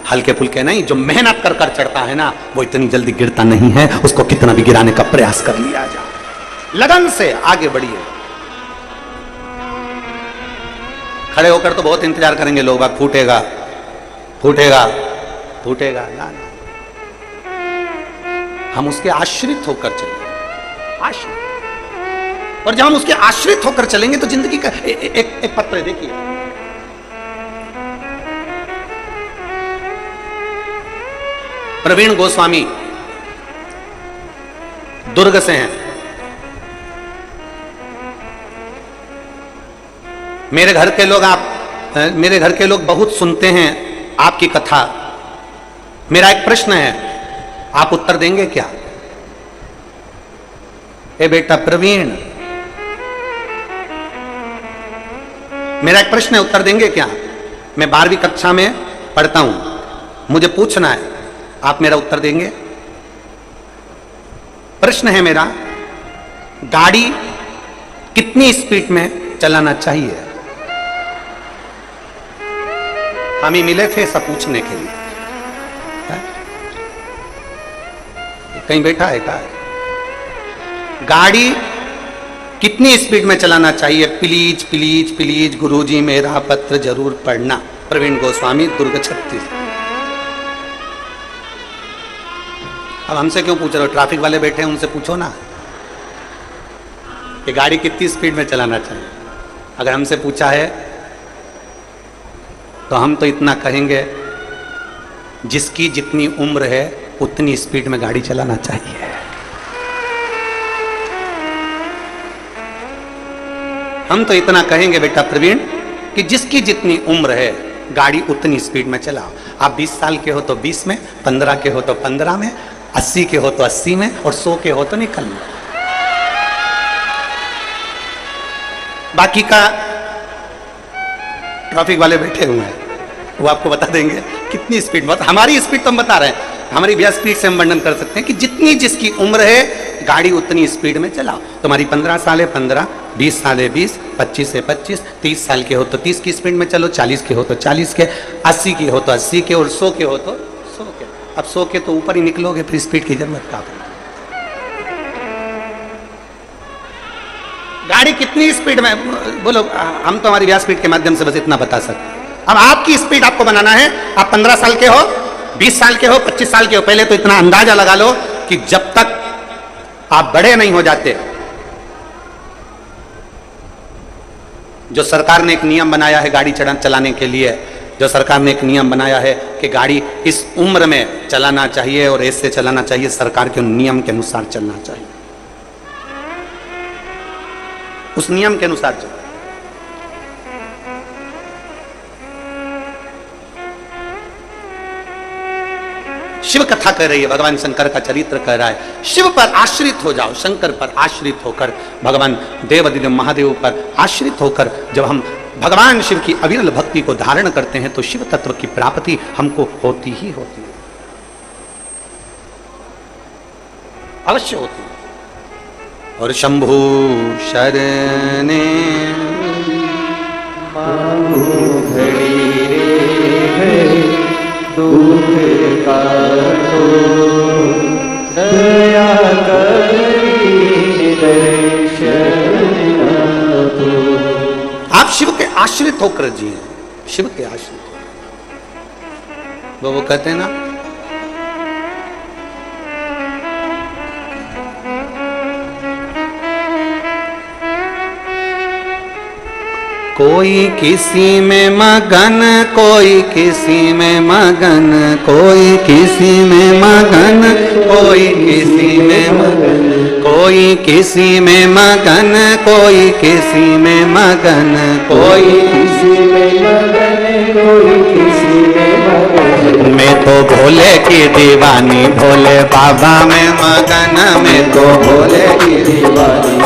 हल्के फुल्के नहीं, जो मेहनत कर कर चढ़ता है ना, वो इतनी जल्दी गिरता नहीं है। उसको कितना भी गिराने का प्रयास कर लिया जाए, लगन से आगे बढ़िए। खड़े होकर तो बहुत इंतजार करेंगे लोग, बात फूटेगा फूटेगा फूटेगा ना, हम उसके आश्रित होकर चलेंगे, आश्रित। और जब हम उसके आश्रित होकर चलेंगे तो जिंदगी का एक पत्र देखिए, प्रवीण गोस्वामी दुर्ग से हैं। मेरे घर के लोग बहुत सुनते हैं आपकी कथा। मेरा एक प्रश्न है, आप उत्तर देंगे क्या? ए बेटा प्रवीण, मेरा एक प्रश्न है, उत्तर देंगे क्या? मैं 12वीं कक्षा में पढ़ता हूं, मुझे पूछना है, आप मेरा उत्तर देंगे? प्रश्न है मेरा, गाड़ी कितनी स्पीड में चलाना चाहिए? हम ही मिले थे सब पूछने के लिए, कहीं बैठा है क्या? गाड़ी कितनी स्पीड में चलाना चाहिए? प्लीज प्लीज प्लीज गुरुजी मेरा पत्र जरूर पढ़ना। प्रवीण गोस्वामी, दुर्ग, छत्तीसगढ़। अब हमसे क्यों पूछ रहे हो? ट्रैफिक वाले बैठे हैं, उनसे पूछो ना कि गाड़ी कितनी स्पीड में चलाना चाहिए। अगर हमसे पूछा है तो हम तो इतना कहेंगे, जिसकी जितनी उम्र है उतनी स्पीड में गाड़ी चलाना चाहिए। हम तो इतना कहेंगे बेटा प्रवीण कि जिसकी जितनी उम्र है गाड़ी उतनी स्पीड में चलाओ। आप 20 साल के हो तो 20 में, 15 के हो तो 15 में, 80 के हो तो 80 में, और 100 के हो तो निकल लो। बाकी का ट्रैफिक वाले बैठे हुए हैं, वो आपको बता देंगे कितनी स्पीड। हमारी स्पीड तो हम बता रहे हैं, हमारी भी स्पीड से हम वर्णन कर सकते हैं कि जितनी जिसकी उम्र है गाड़ी उतनी स्पीड में चलाओ। तुम्हारी 15 साल है 15, 20 साल है 20, 25 है 25, 30 साल के हो तो 30 की स्पीड में चलो, 40 के हो तो 40 के, 80 के हो तो 80 के, और 100 के हो तो 100 के। अब 100 के तो ऊपर ही निकलोगे, फिर स्पीड की जरूरत क्या पड़ेगी? गाड़ी कितनी स्पीड में बोलो, हम तो हमारी व्यासपीठ के माध्यम से बस इतना बता सकते हैं। अब आपकी स्पीड आपको बनाना है। आप 15 साल के हो, 20 साल के हो, 25 साल के हो, पहले तो इतना अंदाजा लगा लो कि जब तक आप बड़े नहीं हो जाते, जो सरकार ने एक नियम बनाया है गाड़ी चलाने के लिए, जो सरकार ने एक नियम बनाया है कि गाड़ी इस उम्र में चलाना चाहिए और ऐसे चलाना चाहिए, सरकार के नियम के अनुसार चलना चाहिए, उस नियम के अनुसार चलना। शिव कथा कह रही है, भगवान शंकर का चरित्र कह रहा है। शिव पर आश्रित हो जाओ, शंकर पर आश्रित होकर, भगवान देवादिदेव महादेव पर आश्रित होकर जब हम भगवान शिव की अविरल भक्ति को धारण करते हैं तो शिव तत्व की प्राप्ति हमको होती ही होती है, अवश्य होती है। और शंभु शरणे दुख का तो दया आप शिव के आश्रित होकर जिए, शिव के आश्रित। वो कहते हैं ना, कोई किसी में मगन, कोई किसी में मगन, कोई किसी में मगन, कोई किसी में मगन, कोई किसी में मगन, कोई किसी में मगन, कोई किसी में मगन, कोई किसी में मगन। मैं तो भोले की दीवानी, भोले बाबा में मगन, मैं तो भोले की दीवानी,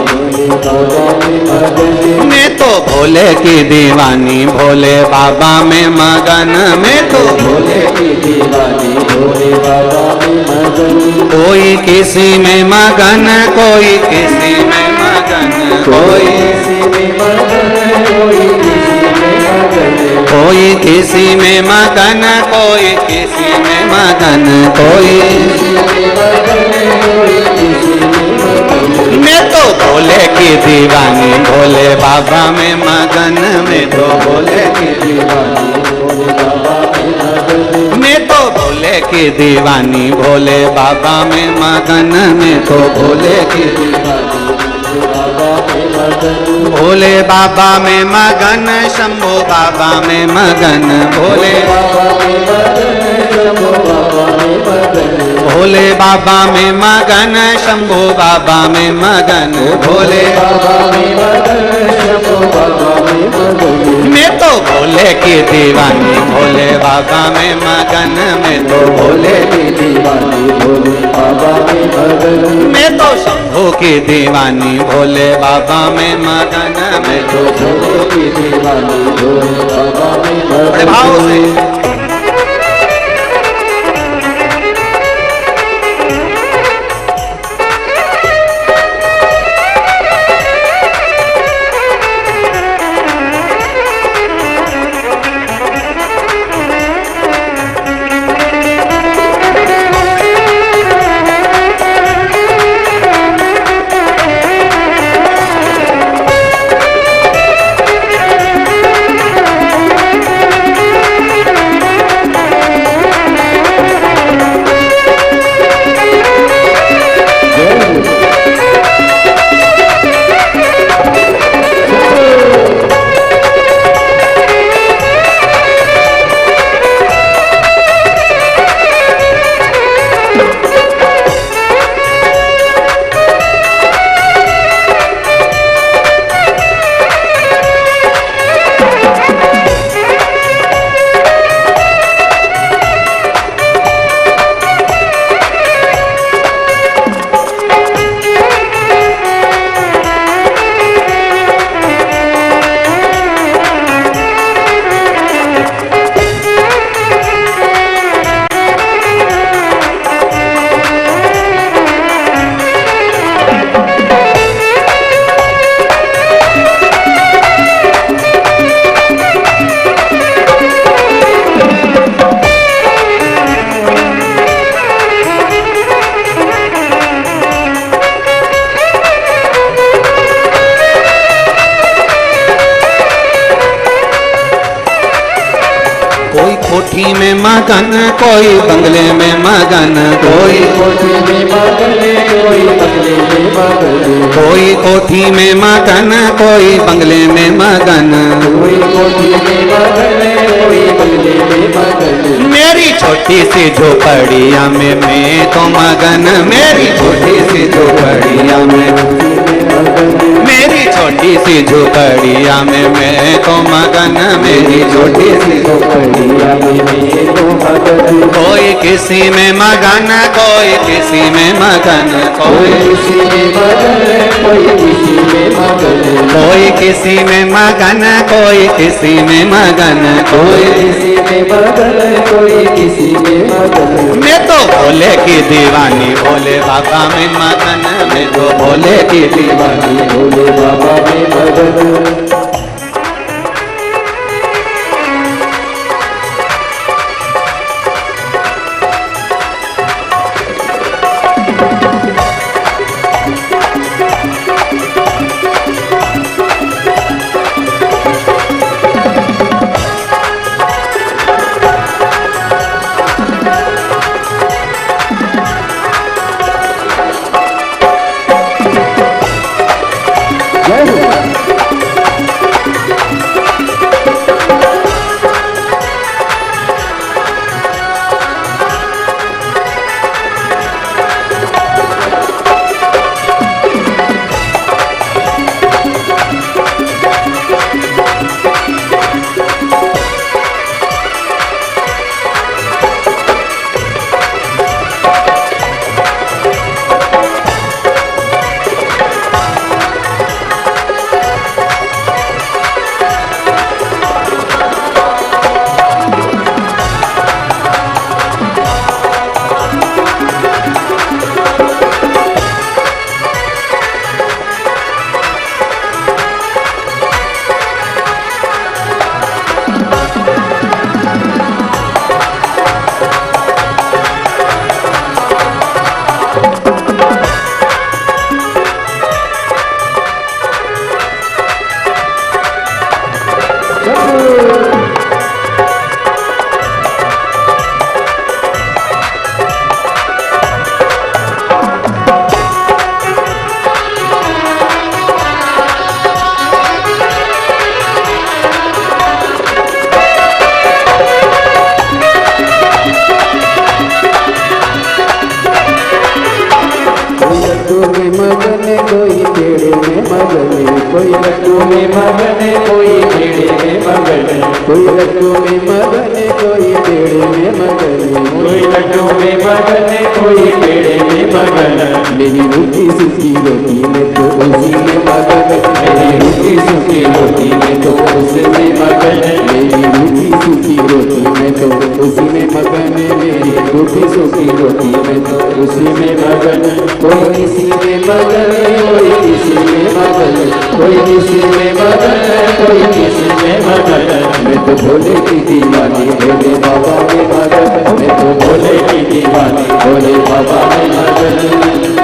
मैं तो भोले की दीवानी, भोले बाबा में मगन, मैं तो भोले की दीवानी, भोले बाबा में मगन। कोई किसी में मगन, कोई किसी में मगन, कोई किसी में मगन, कोई किसी में मगन। कोई किसी में मगन, कोई किसी में मगन, कोई मैं तो भोले की दीवानी, भोले बाबा में मगन, मैं तो भोले की दीवानी, भोले बाबा में मगन। मैं तो भोले की दीवानी, भोले बाबा में मगन, मैं तो भोले की दीवानी, भोले बाबा में मगन। भोले बाबा में मगन, शंभो बाबा में मगन, भोले बाबा में मगन, शंभो बाबा में मगन। भोले बाबा में मगन, शंभो बाबा में मगन, भोले बाबा में मगन, शंभो बाबा में मगन। मैं तो भोले की दीवानी, भोले बाबा में मगन, मैं तो भोले की दीवानी, भोले बाबा में मगन। मैं तो शंभो की दीवानी, भोले बाबा में मगन, मैं तो भोले की दीवानी, भोले बाबा में मगन। बड़े भाव से कोठी में मगन, कोई बंगले में मगन, कोई कोठी में मगन, कोई बंगले में मगन, कोई कोठी में मगन, कोई बंगले में मगन, कोई कोठी में मगन, कोई बंगले में मगन। मेरी छोटी सी झोपड़िया में मैं तो मगन, मेरी छोटी सी झोपड़िया में, मेरी छोटी सी झोपड़िया में मैं तो मगन, मेरी छोटी सी झोपड़िया में मैं तो मगन। कोई किसी में मगन, कोई किसी में मगन, कोई कोई किसी में मगन, कोई किसी में मगन, कोई किसी में मगन, कोई किसी में मगन, कोई कोई किसी में मगन, कोई किसी में मगन। मैं तो भोले की दीवानी, भोले बाबा में मगन, मैं तो भोले की दीवानी। भोले बाबा में मगन। कोई लड्डू में मगन, कोई पेड़े में मगन, कोई लड्डू में मगन, कोई पेड़े में मगन, कोई लड्डू में मगन, कोई पेड़े में मगन। मेरी रोटी सूखी रोटी में तो उसी में मगन, मेरी रोटी सूखी रोटी में तो उसी में मगन, मेरी रोटी सूखी रोटी में तो उसी में मगन, मेरी रोटी सूखी रोटी में तो उसी में मगन। कोई किसी में मगन, कोई किसी में मगन, कोई किसी में मगन, कोई किसी में मगन। मैं तो भोले की दीवानी, भोले बाबा में मगन, मैं तो भोले की दीवानी, भोले बाबा में मगन।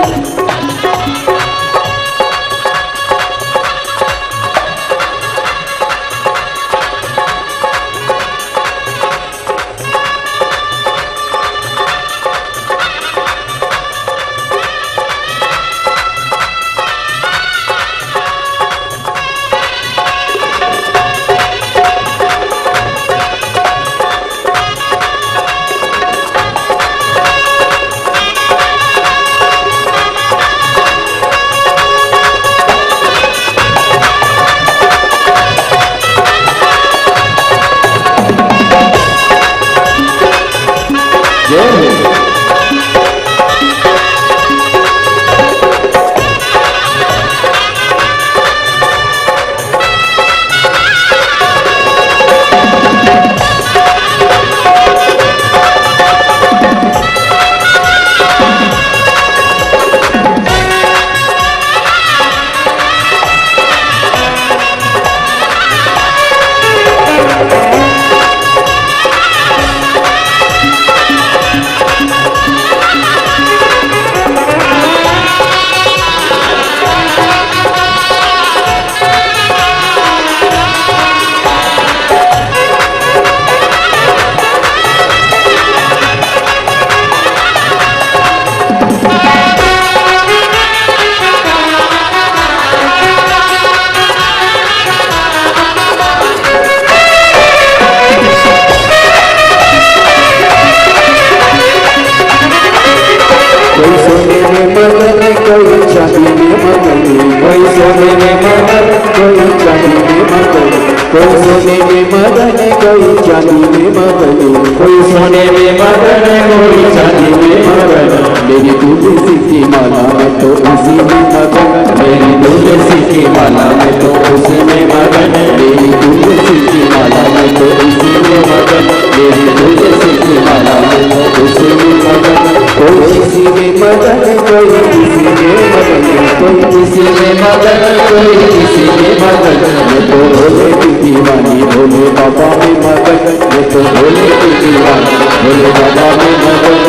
कोई सोने में मगन कोई चांदी में मगन कोई सोने में मगन कोई चांदी में मगन कोई सोने में मगन कोई चांदी में मगन मेरी तुलसी की माला में तो उसी में मगन मेरी तुलसी की माला में तो उसी में मगन मेरी तुलसी की माला में तो उसी में मगन मेरी तुलसी की माला में तो उसी में मगन कोई किसी में मगन कोई किसी में मगन कोई किसी में मगन कोई किसी में मगन मैं तो भोले की दीवानी भोले बाबा में मगन मैं तो भोले की दीवानी भोले बाबा में मगन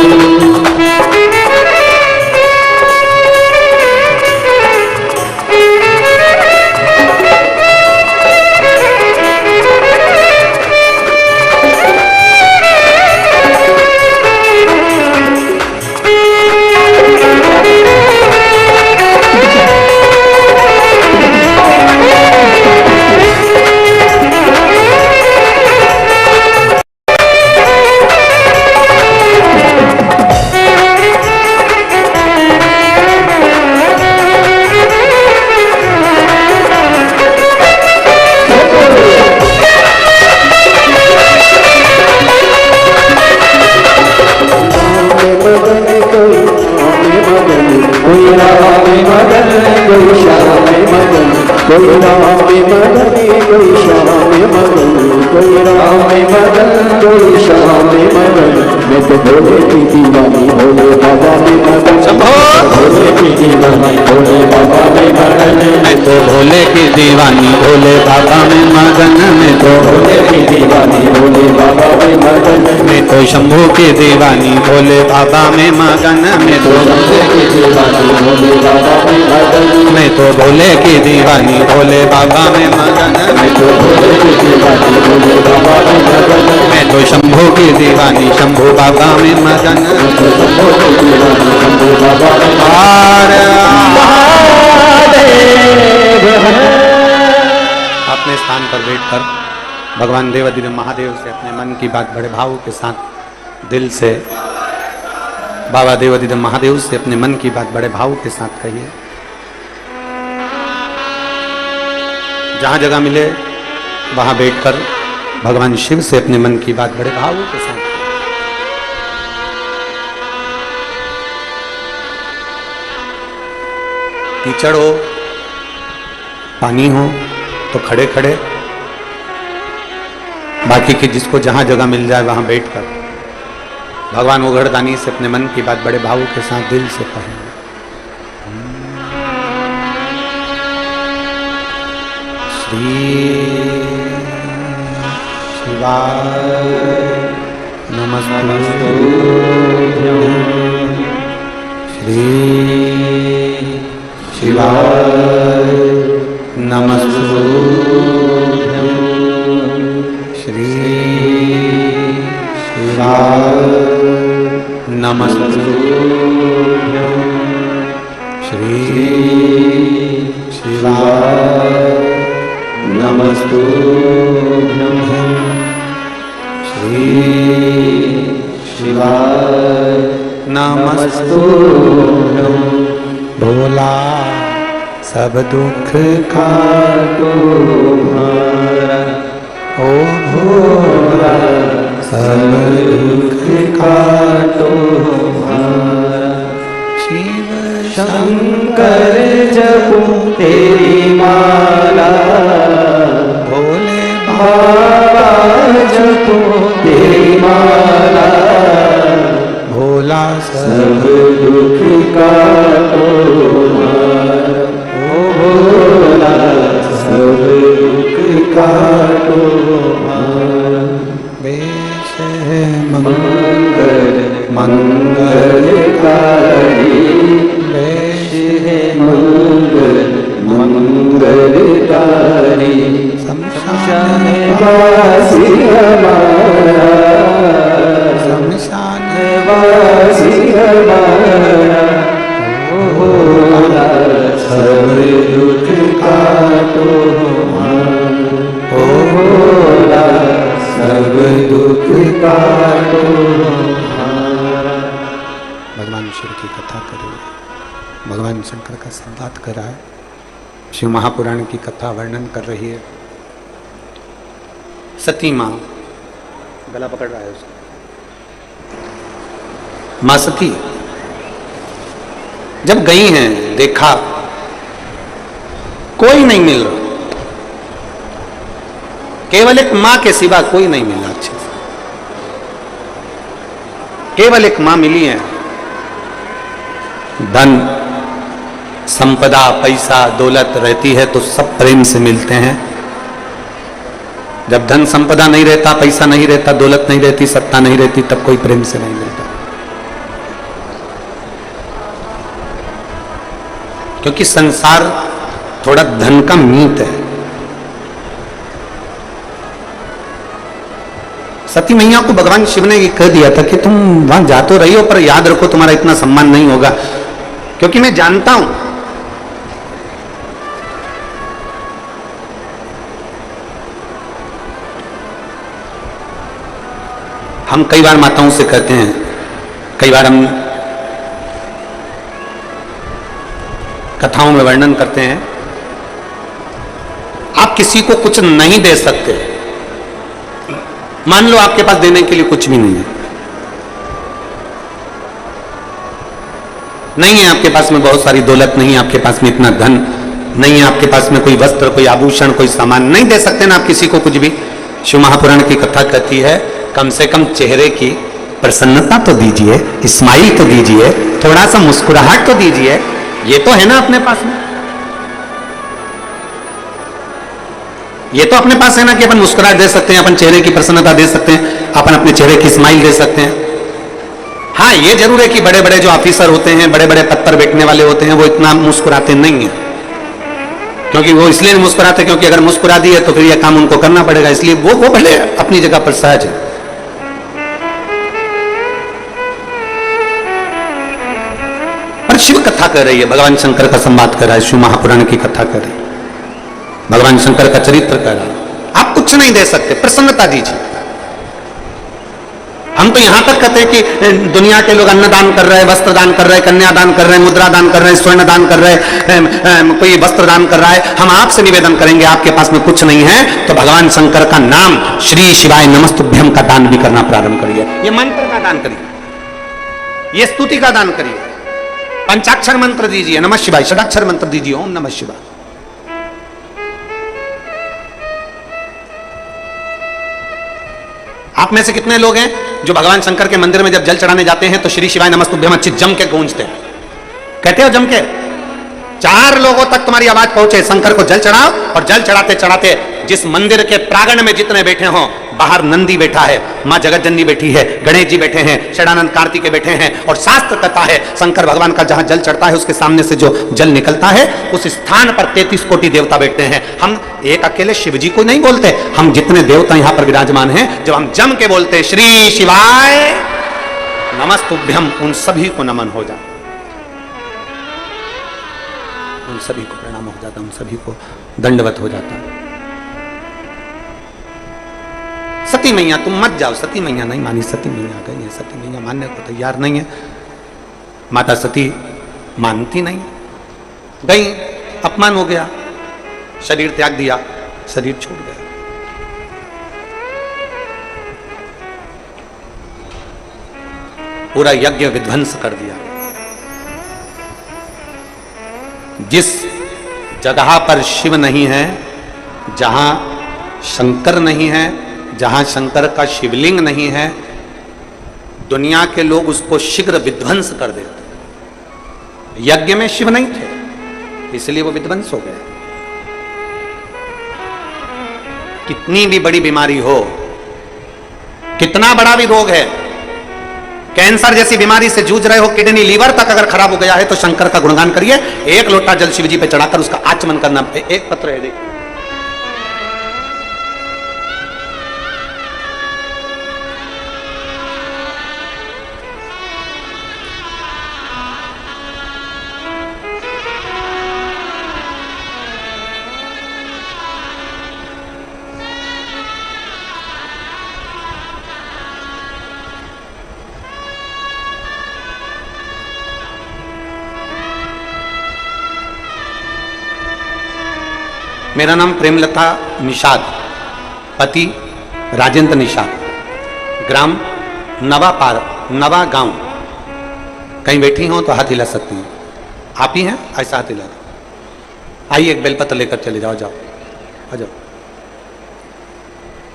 कोई राम में मगन कोई श्याम में मगन कोई राम में मगन कोई श्याम में मगन मैं तो भोले की दीवानी भोले बाबा में मगन भोले की दीवानी भोले बाबा में मगन मैं तो भोले की दीवानी भोले बाबा में मगन मैं तो भोले की दीवानी भोले बाबा में मगन मैं तो शंभू की दीवानी भोले बाबा में मगन मैं तो भोले की दीवानी भोले बाबा में मगन मैं तो भोले की दीवानी भोले बाबा में मगन मैं तो भोले की दीवानी भोले बाबा में मगन मैं तो शंभू की दीवानी शंभू बाबा में मगन शंभू की दीवानी शंभू बाबा में अपने स्थान पर बैठकर भगवान देवाधिदेव महादेव से अपने मन की बात बड़े भाव के साथ दिल से बाबा देवाधिदेव महादेव से अपने मन की बात बड़े भाव के साथ कहिए। जहां जगह मिले वहां बैठकर भगवान शिव से अपने मन की बात बड़े भाव के साथ कीचड़ हो पानी हो तो खड़े खड़े, बाकी के जिसको जहां जगह मिल जाए वहां बैठकर भगवान उघड़दानी से अपने मन की बात बड़े भाव के साथ दिल से कहें। श्री शिवाय नमस्तुभ्यं श्री शिवाय नमस्तुभ्यं श्री शिवाय नमस्तुभ्यं श्री शिवाय नमस्तुभ्यं श्री शिवाय नमस्तुभ्यं भोला सब दुख काटो हमारा ओ भोला सब दुख काटो हमारा शिव शंकर जपो तेरी माला भोले बाबा जपो तेरी माला भोला सब दुख काटो हमारा ओ भोला सब दुख काटो हमारा वेश है मंगल मंगलकारी वेश है मंगल मंगलकारी शमशान वासी हमारा शमशान वासी हमारा ओ भोला सब दुख काटो हमारा ओ भोला सब दुख काटो हमारा। भगवान शिव की कथा करें, भगवान शंकर का संवाद कराए, शिव महापुराण की कथा वर्णन कर रही है। सती माँ, गला पकड़ रहा है उसका, माँ सती जब गई हैं, देखा कोई नहीं मिल रहा, केवल एक मां के सिवा कोई नहीं मिला अच्छे से, केवल एक मां मिली है। धन संपदा पैसा दौलत रहती है तो सब प्रेम से मिलते हैं, जब धन संपदा नहीं रहता, पैसा नहीं रहता, दौलत नहीं रहती, सत्ता नहीं रहती, तब कोई प्रेम से नहीं मिलता। क्योंकि संसार थोड़ा धन का मीत है। सती मैया को भगवान शिव ने ये कह दिया था कि तुम वहां जा तो रही हो, पर याद रखो तुम्हारा इतना सम्मान नहीं होगा, क्योंकि मैं जानता हूं हम कई बार माताओं से कहते हैं, कई बार हम कथाओं में वर्णन करते हैं, आप किसी को कुछ नहीं दे सकते, मान लो आपके पास देने के लिए कुछ भी नहीं है, नहीं है आपके पास में बहुत सारी दौलत, नहीं है आपके पास में इतना धन, नहीं है आपके पास में कोई वस्त्र, कोई आभूषण, कोई सामान, नहीं दे सकते ना आप किसी को कुछ भी। शिव महापुराण की कथा कहती है कम से कम चेहरे की प्रसन्नता तो दीजिए, स्माइल तो दीजिए, थोड़ा सा मुस्कुराहट तो दीजिए, ये तो है ना अपने पास में, ये तो अपने पास है ना कि अपन मुस्कुराहट दे सकते हैं, अपन चेहरे की प्रसन्नता दे सकते हैं, अपन अपने चेहरे की स्माइल दे सकते हैं। हाँ, ये जरूर है कि बड़े बड़े जो ऑफिसर होते हैं, बड़े बड़े पद पर बैठने वाले होते हैं, वो इतना मुस्कुराते नहीं है, क्योंकि वो इसलिए नहीं मुस्कुराते क्योंकि अगर मुस्कुरा दिए तो फिर ये काम उनको करना पड़ेगा, इसलिए वो भले अपनी जगह पर सहज है। पर शिव कथा कर रही है, भगवान शंकर का संवाद कर रहा है, शिव महापुराण की कथा कर रही है, भगवान शंकर का चरित्र कर रहा है। आप कुछ नहीं दे सकते, प्रसन्नता दीजिए। हम तो यहां तक कहते हैं कि दुनिया के लोग अन्नदान कर रहे हैं, वस्त्र दान कर रहे हैं, कन्यादान कर रहे हैं, मुद्रा दान कर रहे हैं, स्वर्ण दान कर रहे हैं, कोई वस्त्र दान कर रहा है। हम आपसे निवेदन करेंगे, आपके पास में कुछ नहीं है तो भगवान शंकर का नाम श्री शिवाय नमस्तुभ्यम का दान भी करना प्रारंभ करिए। ये मंत्र का दान करिए, ये स्तुति का दान करिए, पंचाक्षर मंत्र दीजिए, नमः शिवाय, षडाक्षर मंत्र दीजिए, ओम नमः शिवाय। आप में से कितने लोग हैं जो भगवान शंकर के मंदिर में जब जल चढ़ाने जाते हैं तो श्री शिवाय नमस्तुभ्यम अच्छी जम के गूंजते हैं, कहते हो जम के? 4 लोगों तक तुम्हारी आवाज पहुंचे, शंकर को जल चढ़ाओ, और जल चढ़ाते चढ़ाते जिस मंदिर के प्रांगण में जितने बैठे हो, बाहर नंदी बैठा है, मां जगतजननी बैठी है, गणेश जी बैठे हैं, षडानंद कार्तिकेय बैठे हैं, और शास्त्र कहता है शंकर भगवान का जहां जल चढ़ता है उसके सामने से जो जल निकलता है उस स्थान पर 33 कोटि देवता बैठते हैं। हम एक अकेले शिव जी को नहीं बोलते, हम जितने देवता यहां पर विराजमान हैं, जब हम जम के बोलते हैं श्री शिवाय नमस्तुभ्यम, उन सभी को नमन हो जाता, उन सभी को प्रणाम हो जाता, उन सभी को दंडवत हो जाता। सती मैया तुम मत जाओ, सती मैया नहीं मानी, सती मैया गई है, सती मैया मानने को तैयार नहीं है। माता सती मानती नहीं, गई, अपमान हो गया, शरीर त्याग दिया, शरीर छूट गया। पूरा यज्ञ विध्वंस कर दिया। जिस जगह पर शिव नहीं है, जहां शंकर नहीं है, जहां शंकर का शिवलिंग नहीं है, दुनिया के लोग उसको शीघ्र विध्वंस कर देते। यज्ञ में शिव नहीं थे इसलिए वो विध्वंस हो गए। कितनी भी बड़ी बीमारी हो, कितना बड़ा भी रोग है, कैंसर जैसी बीमारी से जूझ रहे हो, किडनी लीवर तक अगर खराब हो गया है तो शंकर का गुणगान करिए, 1 लोटा जल शिव जी पे चढ़ाकर उसका आचमन करना। एक पत्र है देखिए, मेरा नाम प्रेमलता निषाद, पति राजेंद्र निषाद, ग्राम नवा गांव। कहीं बैठी हो तो हाथ हिला सकती हैं। आप ही हैं? ऐसा हाथ हिला दो। आइए एक बेलपत्र लेकर चले जाओ, जाओ आ जाओ।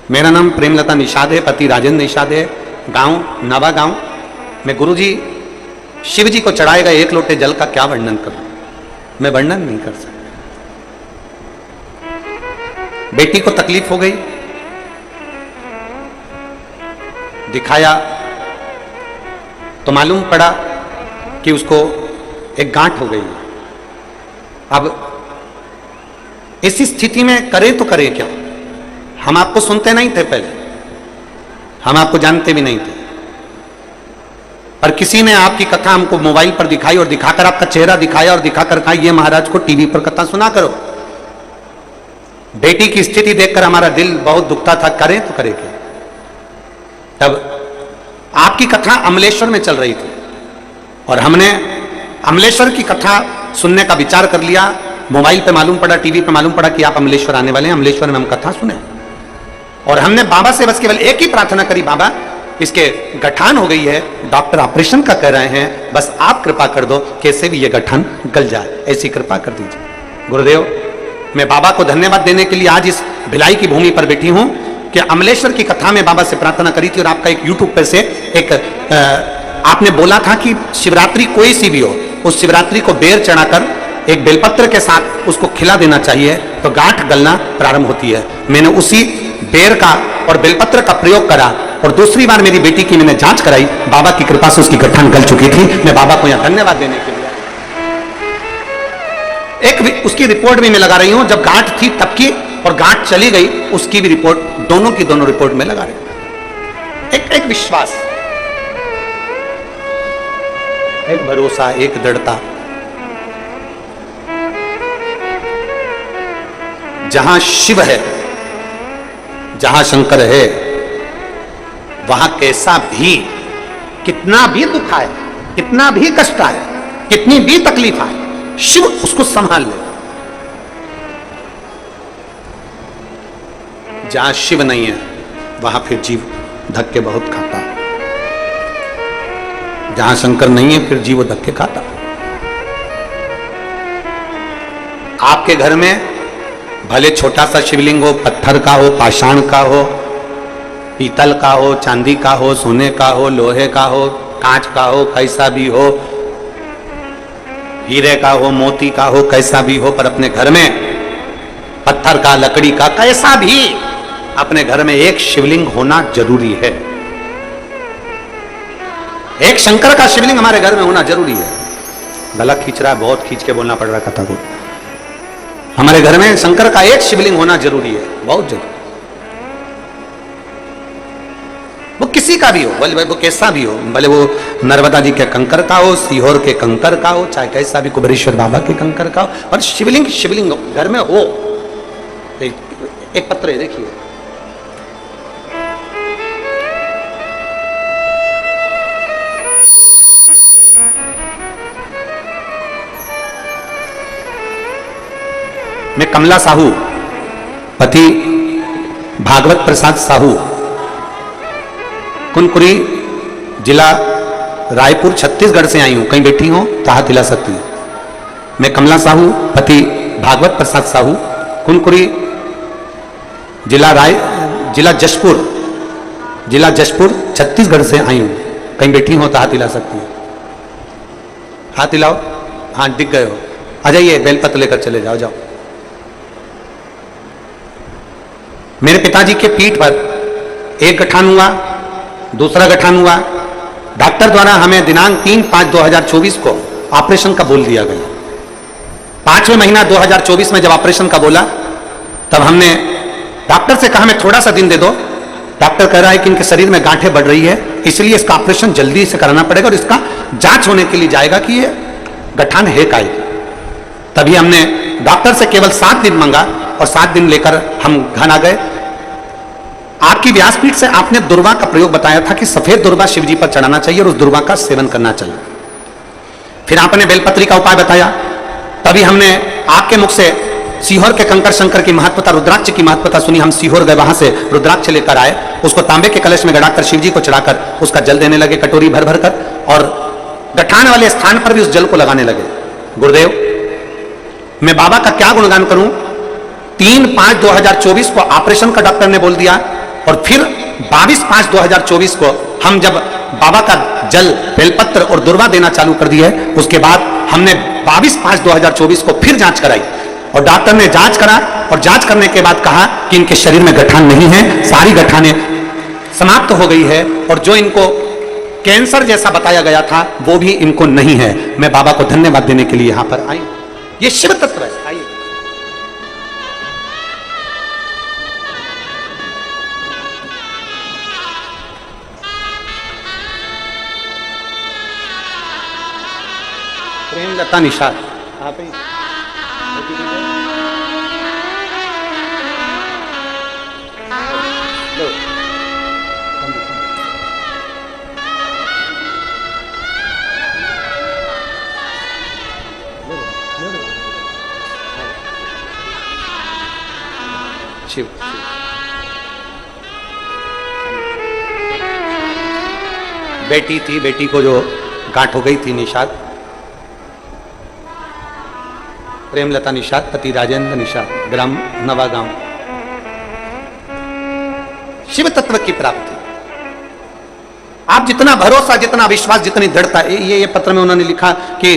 मेरा नाम प्रेमलता निषाद है, पति राजेंद्र निषाद है, गांव नवा गांव। मैं गुरुजी शिव जी को चढ़ाएगा 1 लोटे जल का क्या वर्णन करूं, मैं वर्णन नहीं कर सकता। बेटी को तकलीफ हो गई, दिखाया तो मालूम पड़ा कि उसको एक गांठ हो गई। अब इसी स्थिति में करे तो करे क्या? हम आपको सुनते नहीं थे पहले, हम आपको जानते भी नहीं थे, पर किसी ने आपकी कथा हमको मोबाइल पर दिखाई और दिखाकर आपका चेहरा दिखाया और दिखाकर कहा ये महाराज को टीवी पर कथा सुना करो। बेटी की स्थिति देखकर हमारा दिल बहुत दुखता था, करें तो करें क्या। तब आपकी कथा अमलेश्वर में चल रही थी और हमने अमलेश्वर की कथा सुनने का विचार कर लिया। मोबाइल पे मालूम पड़ा, टीवी पे मालूम पड़ा कि आप अमलेश्वर आने वाले हैं, अमलेश्वर में हम कथा सुने। और हमने बाबा से बस केवल एक ही प्रार्थना करी, बाबा इसके गठान हो गई है, डॉक्टर ऑपरेशन का कह रहे हैं, बस आप कृपा कर दो कैसे भी ये गठान गल जाए, ऐसी कृपा कर दीजिए। गुरुदेव, मैं बाबा को धन्यवाद देने के लिए आज इस भिलाई की भूमि पर बैठी हूं कि अमलेश्वर की कथा में बाबा से प्रार्थना करी थी और आपका एक यूट्यूब पर से एक आपने बोला था कि शिवरात्रि कोई सी भी हो, उस शिवरात्रि को बेर चढ़ाकर एक बेलपत्र के साथ उसको खिला देना चाहिए तो गांठ गलना प्रारंभ होती है। मैंने उसी बेर का और बेलपत्र का प्रयोग करा और दूसरी बार मेरी बेटी की मैंने जांच कराई, बाबा की कृपा से उसकी गठान गल चुकी थी। मैं बाबा को यहां धन्यवाद देने के लिए एक उसकी रिपोर्ट भी मैं लगा रही हूं, जब गांठ थी तब की और गांठ चली गई उसकी भी रिपोर्ट, दोनों की दोनों रिपोर्ट में लगा रही हूं। एक विश्वास, एक भरोसा, एक दृढ़ता। जहां शिव है, जहां शंकर है, वहां कैसा भी, कितना भी दुख आए, कितना भी कष्ट आए, कितनी भी तकलीफ आए, शिव उसको संभाल ले। जहां शिव नहीं है वहां फिर जीव धक्के बहुत खाता है। जहां शंकर नहीं है फिर जीव धक्के खाता। आपके घर में भले छोटा सा शिवलिंग हो, पत्थर का हो, पाषाण का हो, पीतल का हो, चांदी का हो, सोने का हो, लोहे का हो, कांच का हो, कैसा भी हो, हीरे का हो, मोती का हो, कैसा भी हो, पर अपने घर में पत्थर का, लकड़ी का, कैसा भी अपने घर में एक शिवलिंग होना जरूरी है। एक शंकर का शिवलिंग हमारे घर में होना जरूरी है। गला खींच रहा है, बहुत खींच के बोलना पड़ रहा है कथा को। हमारे घर में शंकर का एक शिवलिंग होना जरूरी है, बहुत जरूरी। वो किसी का भी हो, भले वो कैसा भी हो, भले वो नर्मदा जी के कंकर का हो, सीहोर के कंकर का हो, चाहे कैसा भी कुबेरेश्वर बाबा के कंकर का हो, और शिवलिंग घर में हो। एक पत्र है, देखिए, मैं कमला साहू, पति भागवत प्रसाद साहू, कुनकुरी जिला रायपुर छत्तीसगढ़ से आई हूं। कहीं बैठी हो तो हाथ हिला सकती हूं। मैं कमला साहू, पति भागवत प्रसाद साहू, कुनकुरी जिला जशपुर छत्तीसगढ़ से आई हूं। कहीं बैठी हो तो हाथ हिला सकती हूं। हाथ हिलाओ, हाथ दिख गए हो, आ जाइए, बेलपत्र लेकर चले जाओ, जाओ। मेरे पिताजी के पीठ पर एक गठान हुआ, दूसरा गठान हुआ। डॉक्टर द्वारा हमें दिनांक 3/5/2024 को ऑपरेशन का बोल दिया गया। 5वें महीना 2024 में जब ऑपरेशन का बोला, तब हमने डॉक्टर से कहा हमें थोड़ा सा दिन दे दो। डॉक्टर कह रहा है कि इनके शरीर में गांठें बढ़ रही है, इसलिए इसका ऑपरेशन जल्दी से कराना पड़ेगा और इसका जांच होने के लिए जाएगा कि ये गठान है का। तभी हमने डॉक्टर से केवल 7 दिन मांगा और 7 दिन लेकर हम घर आ गए। आपकी व्यासपीठ से आपने दुर्वा का प्रयोग बताया था कि सफेद दुर्वा शिवजी पर चढ़ाना चाहिए और उस दुर्वा का सेवन करना चाहिए। फिर आपने बेलपत्री का उपाय बताया, तभी हमने आपके मुख से सीहोर के कंकर शंकर की महत्वता, रुद्राक्ष की महत्वता सुनी। हम सीहोर गए, वहां से रुद्राक्ष लेकर आए, उसको तांबे के कलश में गड़ाकर शिव जी को चढ़ाकर उसका जल देने लगे, कटोरी भर भर कर, और गठान वाले स्थान पर भी उस जल को लगाने लगे। गुरुदेव, मैं बाबा का क्या गुणगान करूं? 3/5/2024 को ऑपरेशन का डॉक्टर ने बोल दिया, और फिर 22/5/2024 को हम जब बाबा का जल, बेलपत्र और दुर्वा देना चालू कर दिए, उसके बाद हमने 22/5/2024 को फिर जांच कराई, और डॉक्टर ने जांच करा, और जांच करने के बाद कहा कि इनके शरीर में गठान नहीं है, सारी गठानें समाप्त हो गई है, और जो इनको कैंसर जैसा बताया गया था वो भी इनको नहीं है। मैं बाबा को धन्यवाद देने के लिए यहां पर आई। ये शिव तत्व है। आइए, प्रेमलता निषाद, आप ही शिव। बेटी थी, बेटी को जो गांठ हो गई थी, निषाद, प्रेमलता निषाद, पति राजेंद्र निषाद, ग्राम नवा गांव। शिव तत्व की प्राप्ति, आप जितना भरोसा, जितना विश्वास, जितनी दृढ़ता, ये पत्र में उन्होंने लिखा कि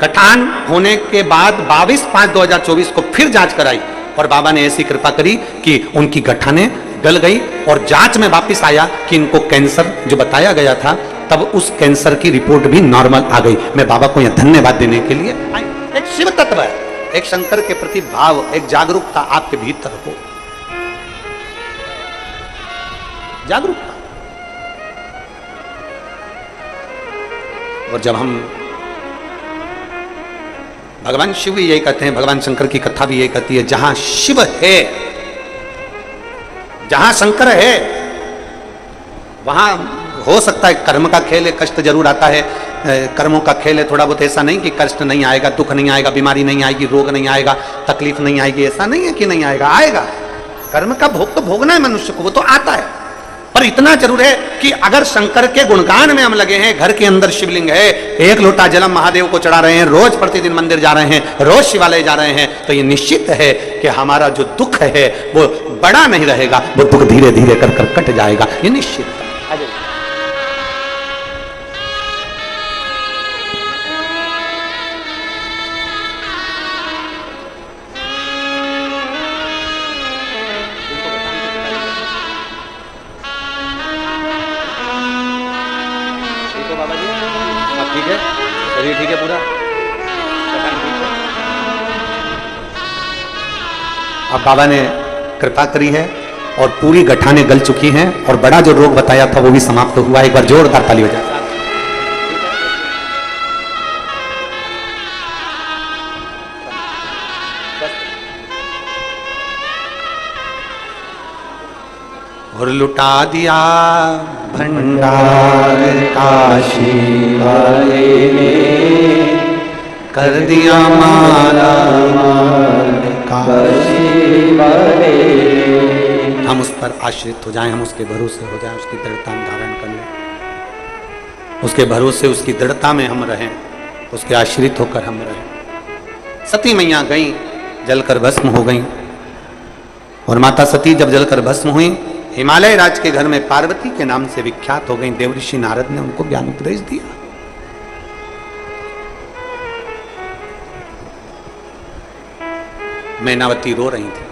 गठान होने के बाद 22/5/2024 को फिर जांच कराई, और बाबा ने ऐसी कृपा करी कि उनकी गठानें गल गई, और जांच में वापस आया कि इनको कैंसर जो बताया गया था, तब उस कैंसर की रिपोर्ट भी नॉर्मल आ गई। मैं बाबा को यह धन्यवाद देने के लिए आई। एक शिव तत्व है, एक शंकर के प्रति भाव, एक जागरूकता आपके भीतर हो, जागरूकता। और जब हम, भगवान शिव भी यही कहते हैं, भगवान शंकर की कथा भी यही कहती है, जहां शिव है, जहां शंकर है, वहां हो सकता है कर्म का खेल है, कष्ट जरूर आता है, कर्मों का खेल है, थोड़ा बहुत। ऐसा नहीं कि कष्ट नहीं आएगा, दुख नहीं आएगा, बीमारी नहीं आएगी, रोग नहीं आएगा, तकलीफ नहीं आएगी, ऐसा नहीं है कि नहीं आएगा, आएगा। कर्म का भोग तो भोगना है मनुष्य को, वो तो आता है। पर इतना जरूर है कि अगर शंकर के गुणगान में हम लगे हैं, घर के अंदर शिवलिंग है, 1 लोटा जलम महादेव को चढ़ा रहे हैं, रोज प्रतिदिन मंदिर जा रहे हैं, रोज शिवालय जा रहे हैं, तो ये निश्चित है कि हमारा जो दुख है वो बड़ा नहीं रहेगा, वो दुख धीरे धीरे कर कर कट जाएगा, ये निश्चित है। ठीक है, पूरा अब बाबा ने कृपा करी है और पूरी गठानें गल चुकी हैं, और बड़ा जो रोग बताया था वो भी समाप्त हुआ। एक बार जोरदार ताली हो जाए। और लुटा दिया भंडार काशी वाले ने, कर दिया माला काशी वाले। हम उस पर आश्रित हो जाएं, हम उसके भरोसे हो जाएं, उसकी दृढ़ता में धारण कर लें, उसके भरोसे, उसकी दृढ़ता में हम रहें, उसके आश्रित होकर हम रहें। सती मैया गई, जलकर भस्म हो गई, और माता सती जब जलकर भस्म हुई, हिमालय राज के घर में पार्वती के नाम से विख्यात हो गई। देवऋषि नारद ने उनको ज्ञान उपदेश दिया। मैनावती रो रही थी,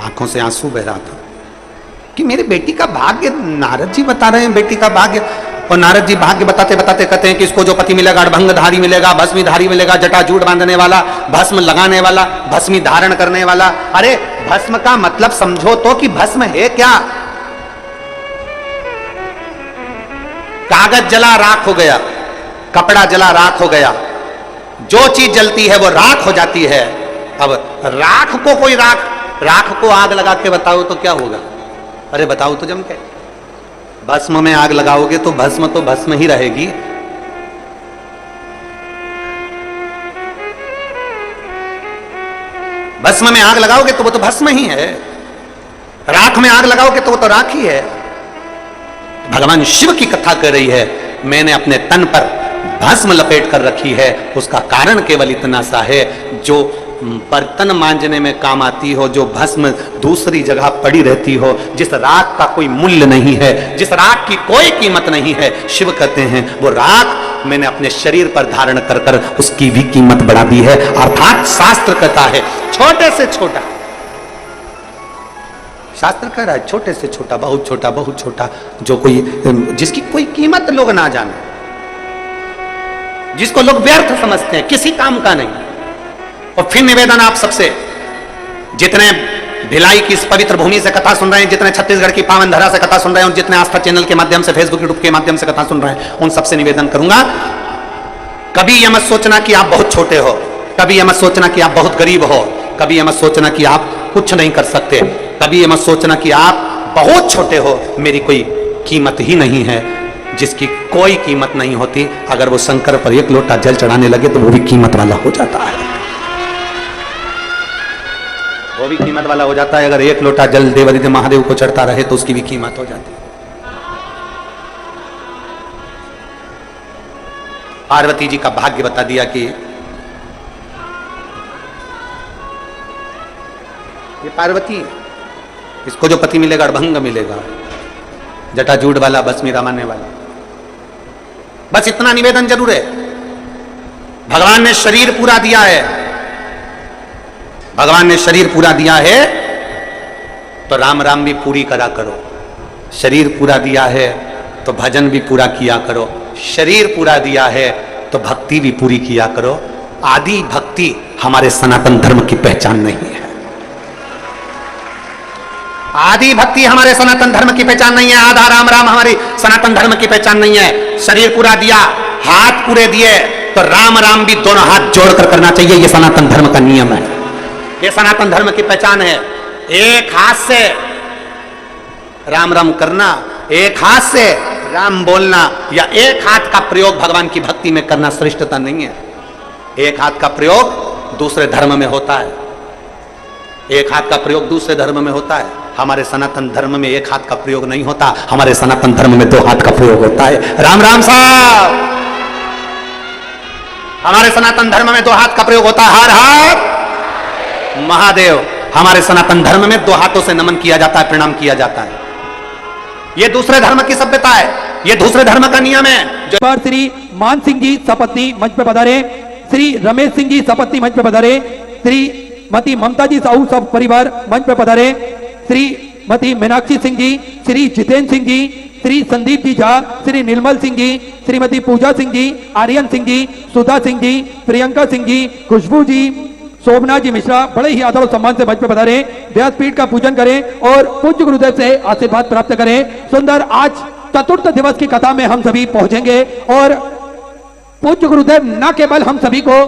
आंखों से आंसू बह रहा था कि मेरी बेटी का भाग्य, नारद जी बता रहे हैं बेटी का भाग्य, और नारद जी भाग्य बताते बताते कहते हैं कि इसको जो पति मिलेगा, भंगधारी मिलेगा, भस्मीधारी मिलेगा, जटाजूट बांधने वाला, भस्म लगाने वाला, भस्मी धारण करने वाला। अरे भस्म का मतलब समझो तो कि भस्म है क्या? कागज जला राख हो गया, कपड़ा जला राख हो गया, जो चीज जलती है वो राख हो जाती है। अब राख को कोई राख को आग लगा के बताओ तो क्या होगा? अरे बताओ तो जम के। भस्म में आग लगाओगे तो भस्म ही रहेगी। भस्म में आग लगाओगे तो वो तो भस्म ही है, राख में आग लगाओगे तो वो तो राख ही है। भगवान शिव की कथा कर रही है, मैंने अपने तन पर भस्म लपेट कर रखी है, उसका कारण केवल इतना सा है, जो बर्तन मांजने में काम आती हो, जो भस्म दूसरी जगह पड़ी रहती हो, जिस राख का कोई मूल्य नहीं है, जिस राख की कोई कीमत नहीं है, शिव कहते हैं वो राख मैंने अपने शरीर पर धारण कर कर उसकी भी कीमत बढ़ा दी है। अर्थात शास्त्र कहता है छोटे से छोटा, शास्त्र कह रहा है छोटे से छोटा, बहुत छोटा, बहुत छोटा, जो कोई जिसकी कोई कीमत लोग ना जाने, जिसको लोग व्यर्थ समझते हैं, किसी काम का नहीं। और फिर निवेदन आप सबसे, जितने भिलाई की इस पवित्र भूमि से कथा सुन रहे हैं, जितने छत्तीसगढ़ की पावन धरा से कथा सुन रहे हैं, और जितने आस्था चैनल के माध्यम से, फेसबुक यूट्यूब के माध्यम से कथा सुन रहे हैं, उन सबसे निवेदन करूंगा, कभी यह मत सोचना कि आप बहुत छोटे हो, कभी यह मत सोचना कि आप बहुत गरीब हो, कभी यह मत सोचना कि आप कुछ नहीं कर सकते, कभी यह मत सोचना कि आप बहुत छोटे हो, मेरी कोई कीमत ही नहीं है। जिसकी कोई कीमत नहीं होती, अगर वो शंकर पर एक लोटा जल चढ़ाने लगे तो वो भी कीमत वाला हो जाता है, वो भी कीमत वाला हो जाता है। अगर एक लोटा जल देवादिदेव महादेव को चढ़ता रहे तो उसकी भी कीमत हो जाती है। पार्वती जी का भाग्य बता दिया कि ये पार्वती, इसको जो पति मिलेगा अड़भंग मिलेगा, जटाजूट वाला, भस्मी रामाने वाला। बस इतना निवेदन जरूर है, भगवान ने शरीर पूरा दिया है, भगवान ने शरीर पूरा दिया है तो राम राम भी पूरी करा करो, शरीर पूरा दिया है तो भजन भी पूरा किया करो, शरीर पूरा दिया है तो भक्ति भी पूरी किया करो। आदि भक्ति हमारे सनातन धर्म की पहचान नहीं है, आदि भक्ति हमारे सनातन धर्म की पहचान नहीं है, आधा राम राम हमारी सनातन धर्म की पहचान नहीं है। शरीर पूरा दिया, हाथ पूरे दिए तो राम राम भी दोनों हाथ जोड़कर करना चाहिए, यह सनातन धर्म का नियम है, यह सनातन धर्म की पहचान है। एक हाथ से राम राम करना, एक हाथ से राम बोलना, या एक हाथ का प्रयोग भगवान की भक्ति में करना श्रेष्ठता नहीं है। एक हाथ का प्रयोग दूसरे धर्म में होता है, एक हाथ का प्रयोग दूसरे धर्म में होता है। हमारे सनातन धर्म में एक हाथ का प्रयोग नहीं होता, हमारे सनातन धर्म में दो हाथ का प्रयोग होता है। राम राम साहब, हमारे सनातन धर्म में दो हाथ का प्रयोग होता है। हर हर महादेव, हमारे सनातन धर्म में दो हाथों से नमन किया जाता है, प्रणाम किया जाता है। यह दूसरे धर्म की सभ्यता है, यह दूसरे धर्म का नियम है। पर श्री मान सिंह जी सपत्नी मंच पे पधारे, श्री रमेश सिंह जी सपत्नी मंच पे पधारे, श्रीमती ममता जी साहू सब परिवार मंच पे पधारे, श्रीमती मीनाक्षी सिंह जी, श्री जितेंद्र सिंह जी, श्री संदीप जी झा, श्री निर्मल सिंह जी, श्रीमती पूजा सिंह जी, आर्यन सिंह जी, सुधा सिंह जी, प्रियंका सिंह जी, खुशबू जी, शोभना जी मिश्रा बड़े ही आदर और सम्मान से मंच पे पधारे, व्यासपीठ का पूजन करें और पूज्य गुरुदेव से आशीर्वाद प्राप्त करें। सुंदर आज चतुर्थ दिवस की कथा में हम सभी पहुंचेंगे और पूज्य गुरुदेव न केवल हम सभी को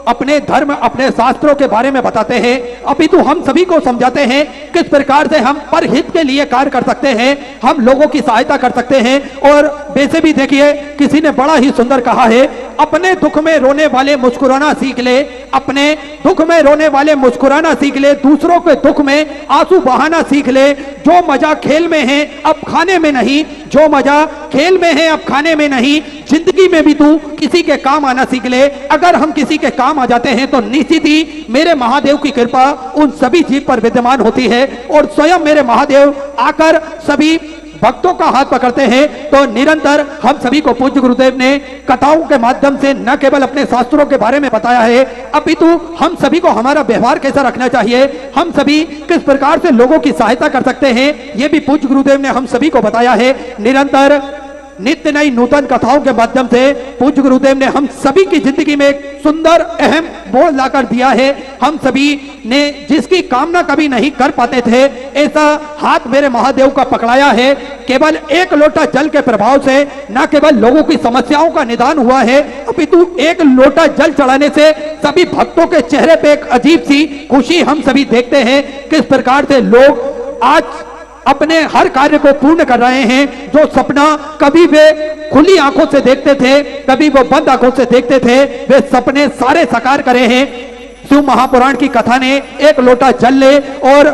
अपने धर्म, अपने शास्त्रों के बारे में बताते हैं, अपितु हम सभी को समझाते हैं किस प्रकार से हम परहित के लिए कार्य कर सकते हैं, हम लोगों की सहायता कर सकते हैं। और वैसे भी देखिए, किसी ने बड़ा ही सुंदर कहा है, अपने दुख में रोने वाले मुस्कुराना सीख ले, अपने दुख में रोने वाले मुस्कुराना सीख ले, दूसरों के दुख में आंसू बहाना सीख ले। जो मजा खेल में है अब खाने में नहीं, जो मजा खेल में है अब खाने में नहीं, जिंदगी में भी तू किसी के काम आना सीख ले। अगर हम किसी के काम आ जाते हैं तो निश्चित ही मेरे महादेव की कृपा उन सभी जीव पर विद्यमान होती है और स्वयं मेरे महादेव आकर सभी भक्तों का हाथ पकड़ते हैं। तो निरंतर हम सभी को पूज्य गुरुदेव ने कथाओं के माध्यम से न केवल अपने शास्त्रों के बारे में बताया है, अपितु हम सभी को हमारा व्यवहार कैसा रखना चाहिए, हम सभी किस प्रकार से लोगों की सहायता कर सकते हैं, यह भी पूज्य गुरुदेव ने हम सभी को बताया है। निरंतर नित्य नई नूतन कथाओं के माध्यम से पूज्य गुरुदेव ने हम सभी की जिंदगी में एक सुंदर अहम बोझ लाकर दिया है। हम सभी ने जिसकी कामना कभी नहीं कर पाते थे, ऐसा हाथ मेरे महादेव का पकड़ाया है। केवल एक लोटा जल के प्रभाव से न केवल लोगों की समस्याओं का निदान हुआ है, अपितु एक लोटा जल चढ़ाने से सभी भक्तों के चेहरे पे एक अजीब सी खुशी हम सभी देखते हैं। किस प्रकार से लोग आज अपने हर कार्य को पूर्ण कर रहे हैं। जो सपना कभी वे खुली आंखों से देखते थे, कभी वो बंद आंखों से देखते थे, वे सपने सारे साकार करे हैं। शिव महापुराण की कथा ने, एक लोटा जल ले और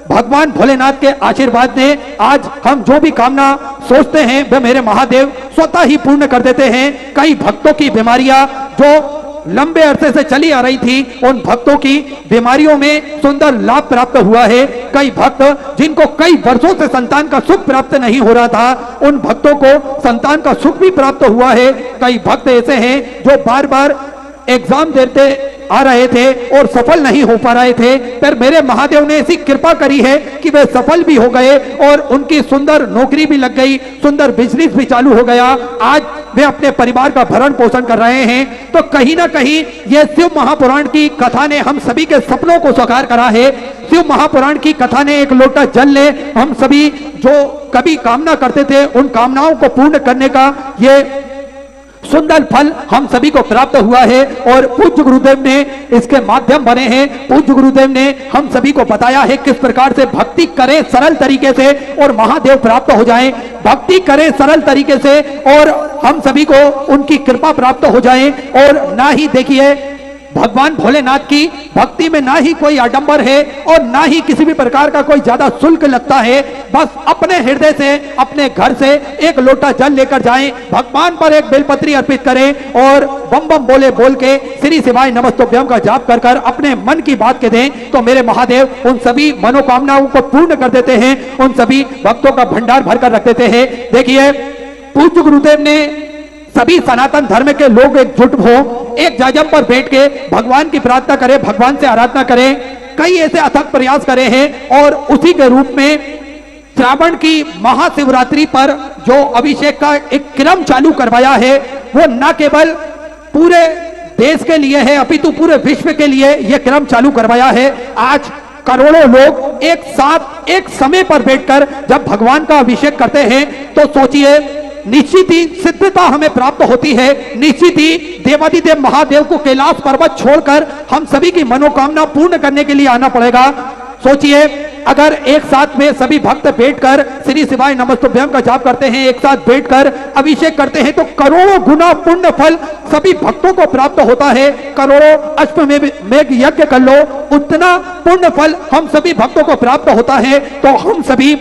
भगवान भोलेनाथ के आशीर्वाद ने आज हम जो भी कामना सोचते हैं वह मेरे महादेव स्वतः ही पूर्ण कर देते हैं। कई भक्तों की बीमारियां जो लंबे अरसे से चली आ रही थी, उन भक्तों की बीमारियों में सुंदर लाभ प्राप्त हुआ है। कई भक्त जिनको कई वर्षों से संतान का सुख प्राप्त नहीं हो रहा था, उन भक्तों को संतान का सुख भी प्राप्त हुआ है। कई भक्त ऐसे हैं जो बार बार एग्जाम देते आ रहे थे और सफल नहीं हो पा रहे थे, पर मेरे महादेव ने ऐसी कृपा करी है कि वे सफल भी हो गए और उनकी सुंदर नौकरी भी लग गई, सुंदर बिजनेस भी चालू हो गया। आज वे अपने परिवार का भरण पोषण कर रहे हैं। तो कहीं ना कहीं यह शिव महापुराण की कथा ने हम सभी के सपनों को साकार करा है। शिव महापुराण की कथा ने एक लोटा जल ले, हम सभी जो कभी कामना करते थे उन कामनाओं को पूर्ण करने का ये सुंदर फल हम सभी को प्राप्त हुआ है। और पूज्य गुरुदेव ने इसके माध्यम बने हैं। पूज्य गुरुदेव ने हम सभी को बताया है किस प्रकार से भक्ति करें सरल तरीके से और महादेव प्राप्त हो जाएं। भक्ति करें सरल तरीके से और हम सभी को उनकी कृपा प्राप्त हो जाए। और ना ही देखिए भगवान भोलेनाथ की भक्ति में ना ही कोई आडंबर है और ना ही किसी भी प्रकार का कोई ज्यादा शुल्क लगता है। बस अपने हृदय से, अपने घर से एक लोटा जल लेकर जाएं, भगवान पर एक बेलपत्री अर्पित करें और बम बम बोले बोल के श्री शिवाय नमस्तुभ्यम का जाप कर कर अपने मन की बात के दें तो मेरे महादेव उन सभी मनोकामनाओं को पूर्ण कर देते हैं, उन सभी भक्तों का भंडार भरकर रख देते हैं। देखिए पूज्य गुरुदेव ने सभी सनातन धर्म के लोग एकजुट हो, एक जाजम पर बैठ के भगवान की प्रार्थना करें, भगवान से आराधना करें। कई ऐसे अथक प्रयास करे हैं और उसी के रूप में श्रावण की महाशिवरात्रि पर जो अभिषेक का एक क्रम चालू करवाया है वो न केवल पूरे देश के लिए है अपितु पूरे विश्व के लिए यह क्रम चालू करवाया है। आज करोड़ों लोग एक साथ एक समय पर बैठकर जब भगवान का अभिषेक करते हैं तो सोचिए निश्चित ही सिद्धता हमें प्राप्त होती है। निश्चित ही देवादिदेव महादेव को कैलाश पर्वत छोड़कर हम सभी की मनोकामना पूर्ण करने के लिए आना पड़ेगा। सोचिए अगर एक साथ में सभी भक्त बैठकर श्री शिवाय नमस्तुभ्यम का जाप करते हैं, एक साथ बैठकर अभिषेक करते हैं तो करोड़ों गुना पुण्य फल सभी भक्तों को प्राप्त होता है। करोड़ों अश्वमेघ यज्ञ कर लो, उतना पुण्य फल हम सभी भक्तों को प्राप्त होता है। तो हम सभी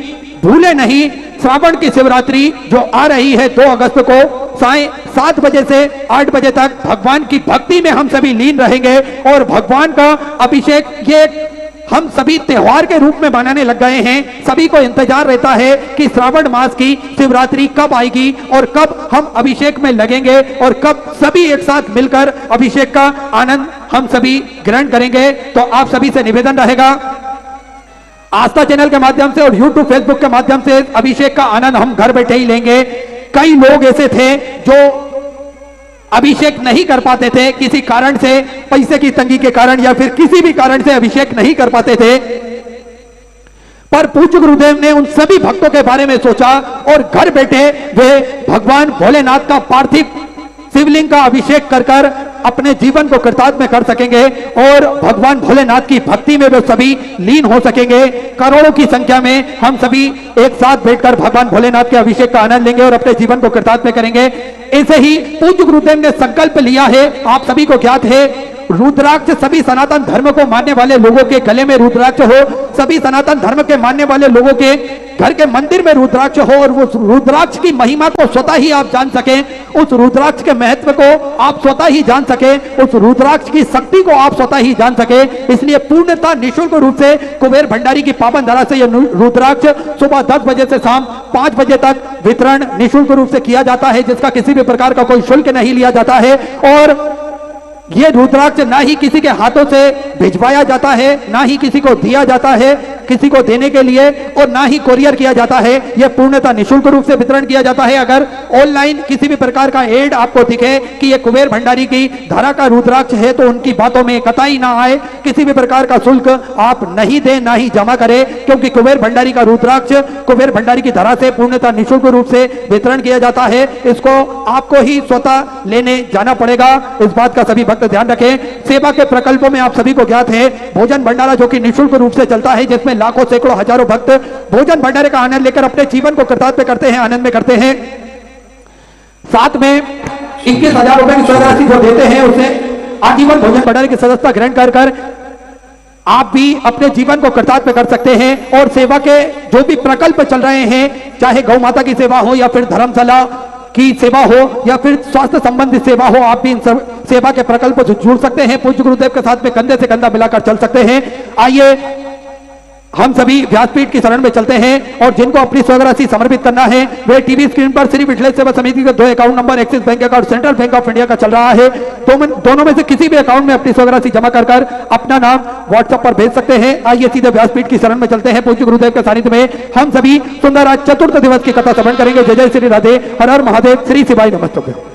भूले नहीं श्रावण की शिवरात्रि जो आ रही है 2 अगस्त को साय 7 बजे से 8 बजे तक भगवान की भक्ति में हम सभी लीन रहेंगे और भगवान का अभिषेक ये हम सभी त्योहार के रूप में मनाने लग गए हैं। सभी को इंतजार रहता है कि श्रावण मास की शिवरात्रि कब आएगी और कब हम अभिषेक में लगेंगे और कब सभी एक साथ मिलकर अभिषेक का आनंद हम सभी ग्रहण करेंगे। तो आप सभी से निवेदन रहेगा आस्था चैनल के माध्यम से और यूट्यूब फेसबुक के माध्यम से अभिषेक का आनंद हम घर बैठे ही लेंगे। कई लोग ऐसे थे जो अभिषेक नहीं कर पाते थे किसी कारण से, पैसे की तंगी के कारण या फिर किसी भी कारण से अभिषेक नहीं कर पाते थे, पर पूज्य गुरुदेव ने उन सभी भक्तों के बारे में सोचा और घर बैठे वे भगवान भोलेनाथ का पार्थिव शिवलिंग का अभिषेक कर कर अपने जीवन को कृतार्थ में कर सकेंगे और भगवान भोलेनाथ की भक्ति में वे सभी लीन हो सकेंगे। करोड़ों की संख्या में हम सभी एक साथ बैठकर भगवान भोलेनाथ के अभिषेक का आनंद लेंगे और अपने जीवन को कृतार्थ में करेंगे। ऐसे ही पूज्य गुरुदेव ने संकल्प लिया है, आप सभी को ज्ञात है, रुद्राक्ष सभी सनातन धर्म को मानने वाले लोगों के गले में रुद्राक्ष हो, सभी सनातन धर्म के मानने वाले लोगों के घर के मंदिर में रुद्राक्ष हो और वो रुद्राक्ष की महिमा को स्वतः ही आप जान सकें, उस रुद्राक्ष के महत्व को आप स्वतः ही जान सकें, उस रुद्राक्ष की शक्ति को आप स्वतः ही जान सकें। इसलिए पूर्णतः निःशुल्क रूप से कुबेर भंडारी की पावन धरा से यह रुद्राक्ष सुबह 10 बजे से शाम 5 बजे तक वितरण निःशुल्क रूप से किया जाता है, जिसका किसी भी प्रकार का कोई शुल्क नहीं लिया जाता है। और ये रुद्राक्ष ना ही किसी के हाथों से भिजवाया जाता है, ना ही किसी को दिया जाता है किसी को देने के लिए, और ना ही कोरियर किया जाता है। यह पूर्णतः निःशुल्क रूप से वितरण किया जाता है। अगर ऑनलाइन किसी भी प्रकार का एड आपको दिखे कि ये कुबेर भंडारी की धारा का रुद्राक्ष है तो उनकी बातों में कतई ना आए, किसी भी प्रकार का शुल्क आप नहीं दें ना ही जमा करें, क्योंकि कुबेर भंडारी का रुद्राक्ष कुबेर भंडारी की धारा से पूर्णतः निःशुल्क रूप से वितरण किया जाता है। इसको आपको ही स्वतः लेने जाना पड़ेगा, इस बात का सभी भक्त ध्यान रखें। सेवा के प्रकल्पों में आप सभी को ज्ञात है भोजन भंडारा जो कि निःशुल्क रूप से चलता है, जिसमें लाखों सैकड़ों हजारों भक्त भोजन भंडारे का आनंद लेकर अपने जीवन को कृतार्थ करते हैं, आनंद में करते हैं। साथ में 21,000 रुपए की राशि जो देते हैं उसे आजीवन भोजन भंडार की सदस्यता ग्रहण कर आप भी अपने जीवन को कृतार्थ कर सकते हैं और सेवा के जो भी प्रकल्प चल रहे हैं, चाहे गौ माता की सेवा हो या फिर धर्मशाला की सेवा हो या फिर स्वास्थ्य संबंधित सेवा हो, आप भी इन सब सेवा के प्रकल्प से जुड़ सकते हैं। पूज्य गुरुदेव के साथ में कंधे से कंधा मिलाकर चल सकते हैं। आइए हम सभी व्यासपीठ की शरण में चलते हैं और जिनको अपनी स्वराशि समर्पित करना है वे टीवी स्क्रीन पर श्री विठलेश सेवा समिति के 2 account number axis bank account central bank of India का चल रहा है। दोनों में से किसी भी अकाउंट में अपनी स्वराशि जमा कर अपना नाम व्हाट्सएप पर भेज सकते हैं। आइए सीधे व्यासपीठ की शरण में चलते हैं। पूज्य गुरुदेव के सानिध्य में हम सभी सुंदर आज चतुर्थ दिवस की कथा श्रवण करेंगे। जय जय श्री राधे, हर हर महादेव, श्री शिवाय नमस्तुभ्यं।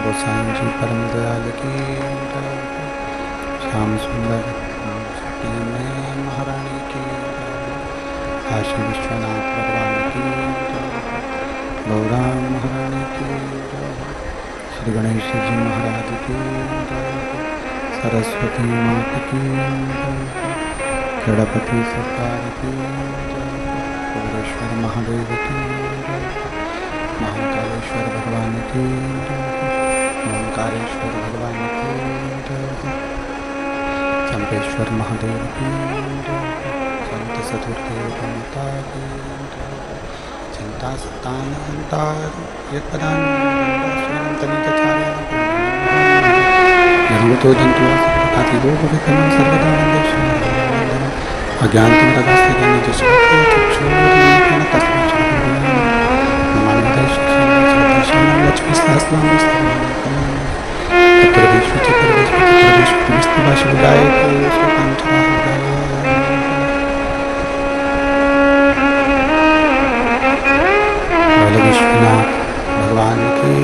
गोसाई जी परम दयाल की श्याम सुंदर शक्ति में महारानी की काशी विश्वनाथ भगवान की गौरा महारानी की श्री गणेश जी महाराज की सरस्वती माता की गणपति सरकार की उग्रेश्वर महादेव की महाकालेश्वर भगवान की ओंकारेश्वर भगवान की चंपेश्वर महादेव की संत सदुर्देव माता की चिंता सत्तानंता तो जंतु सर्वदा अज्ञानतं तदास्ते विश्वनाथ भगवान की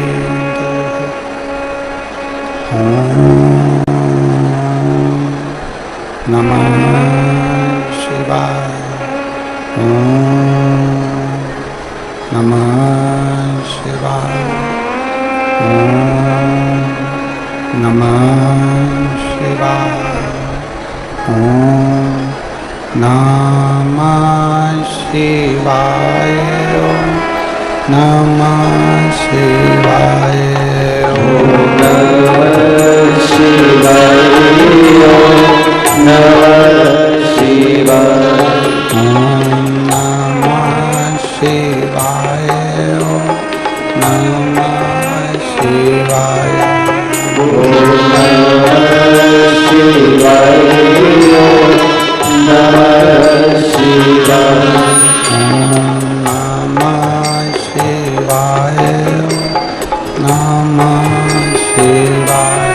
नमः शिवाय नमः शिवाय नमः शिवाय नमः शिवाय नमः शिवाय नमः शिवाय नमः शिवाय नमः शिवाय नमः शिवाय नमः शिवाय नमः शिवाय नमः शिवाय नमः शिवाय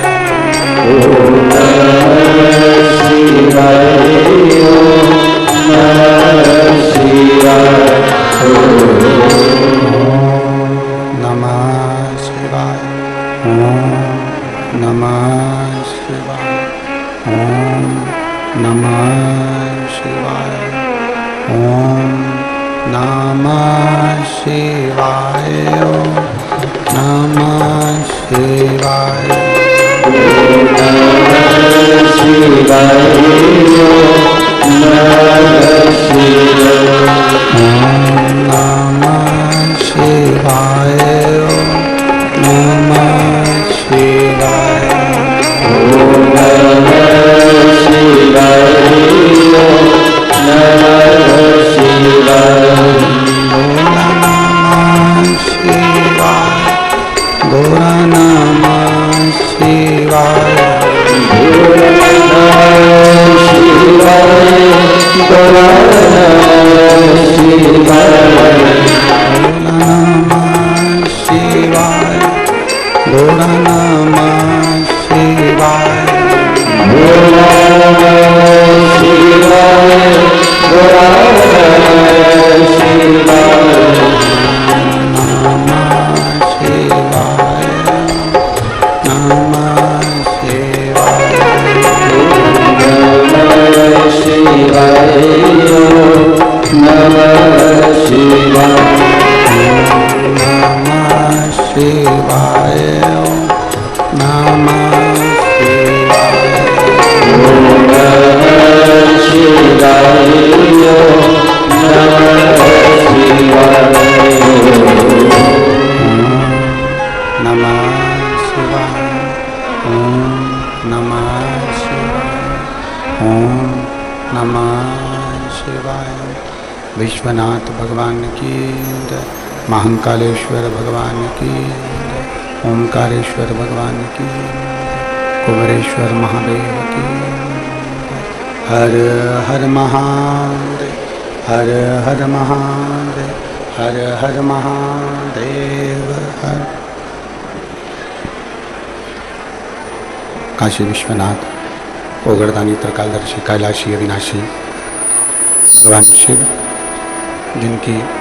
नमः ओम नमः शिवाय। ओम नमः शिवाय। विश्वनाथ भगवान की जय। महाकालेश्वर भगवान की जय। ओंकारेश्वर भगवान की जय। कुबेरेश्वर महादेव की जय। हर हर महादेव, हर हर महादेव, हर हर महादेव हर। काशी विश्वनाथ, ओगरदानी, त्रिकालदर्शी, कैलाशी, अविनाशी भगवान शिव, जिनकी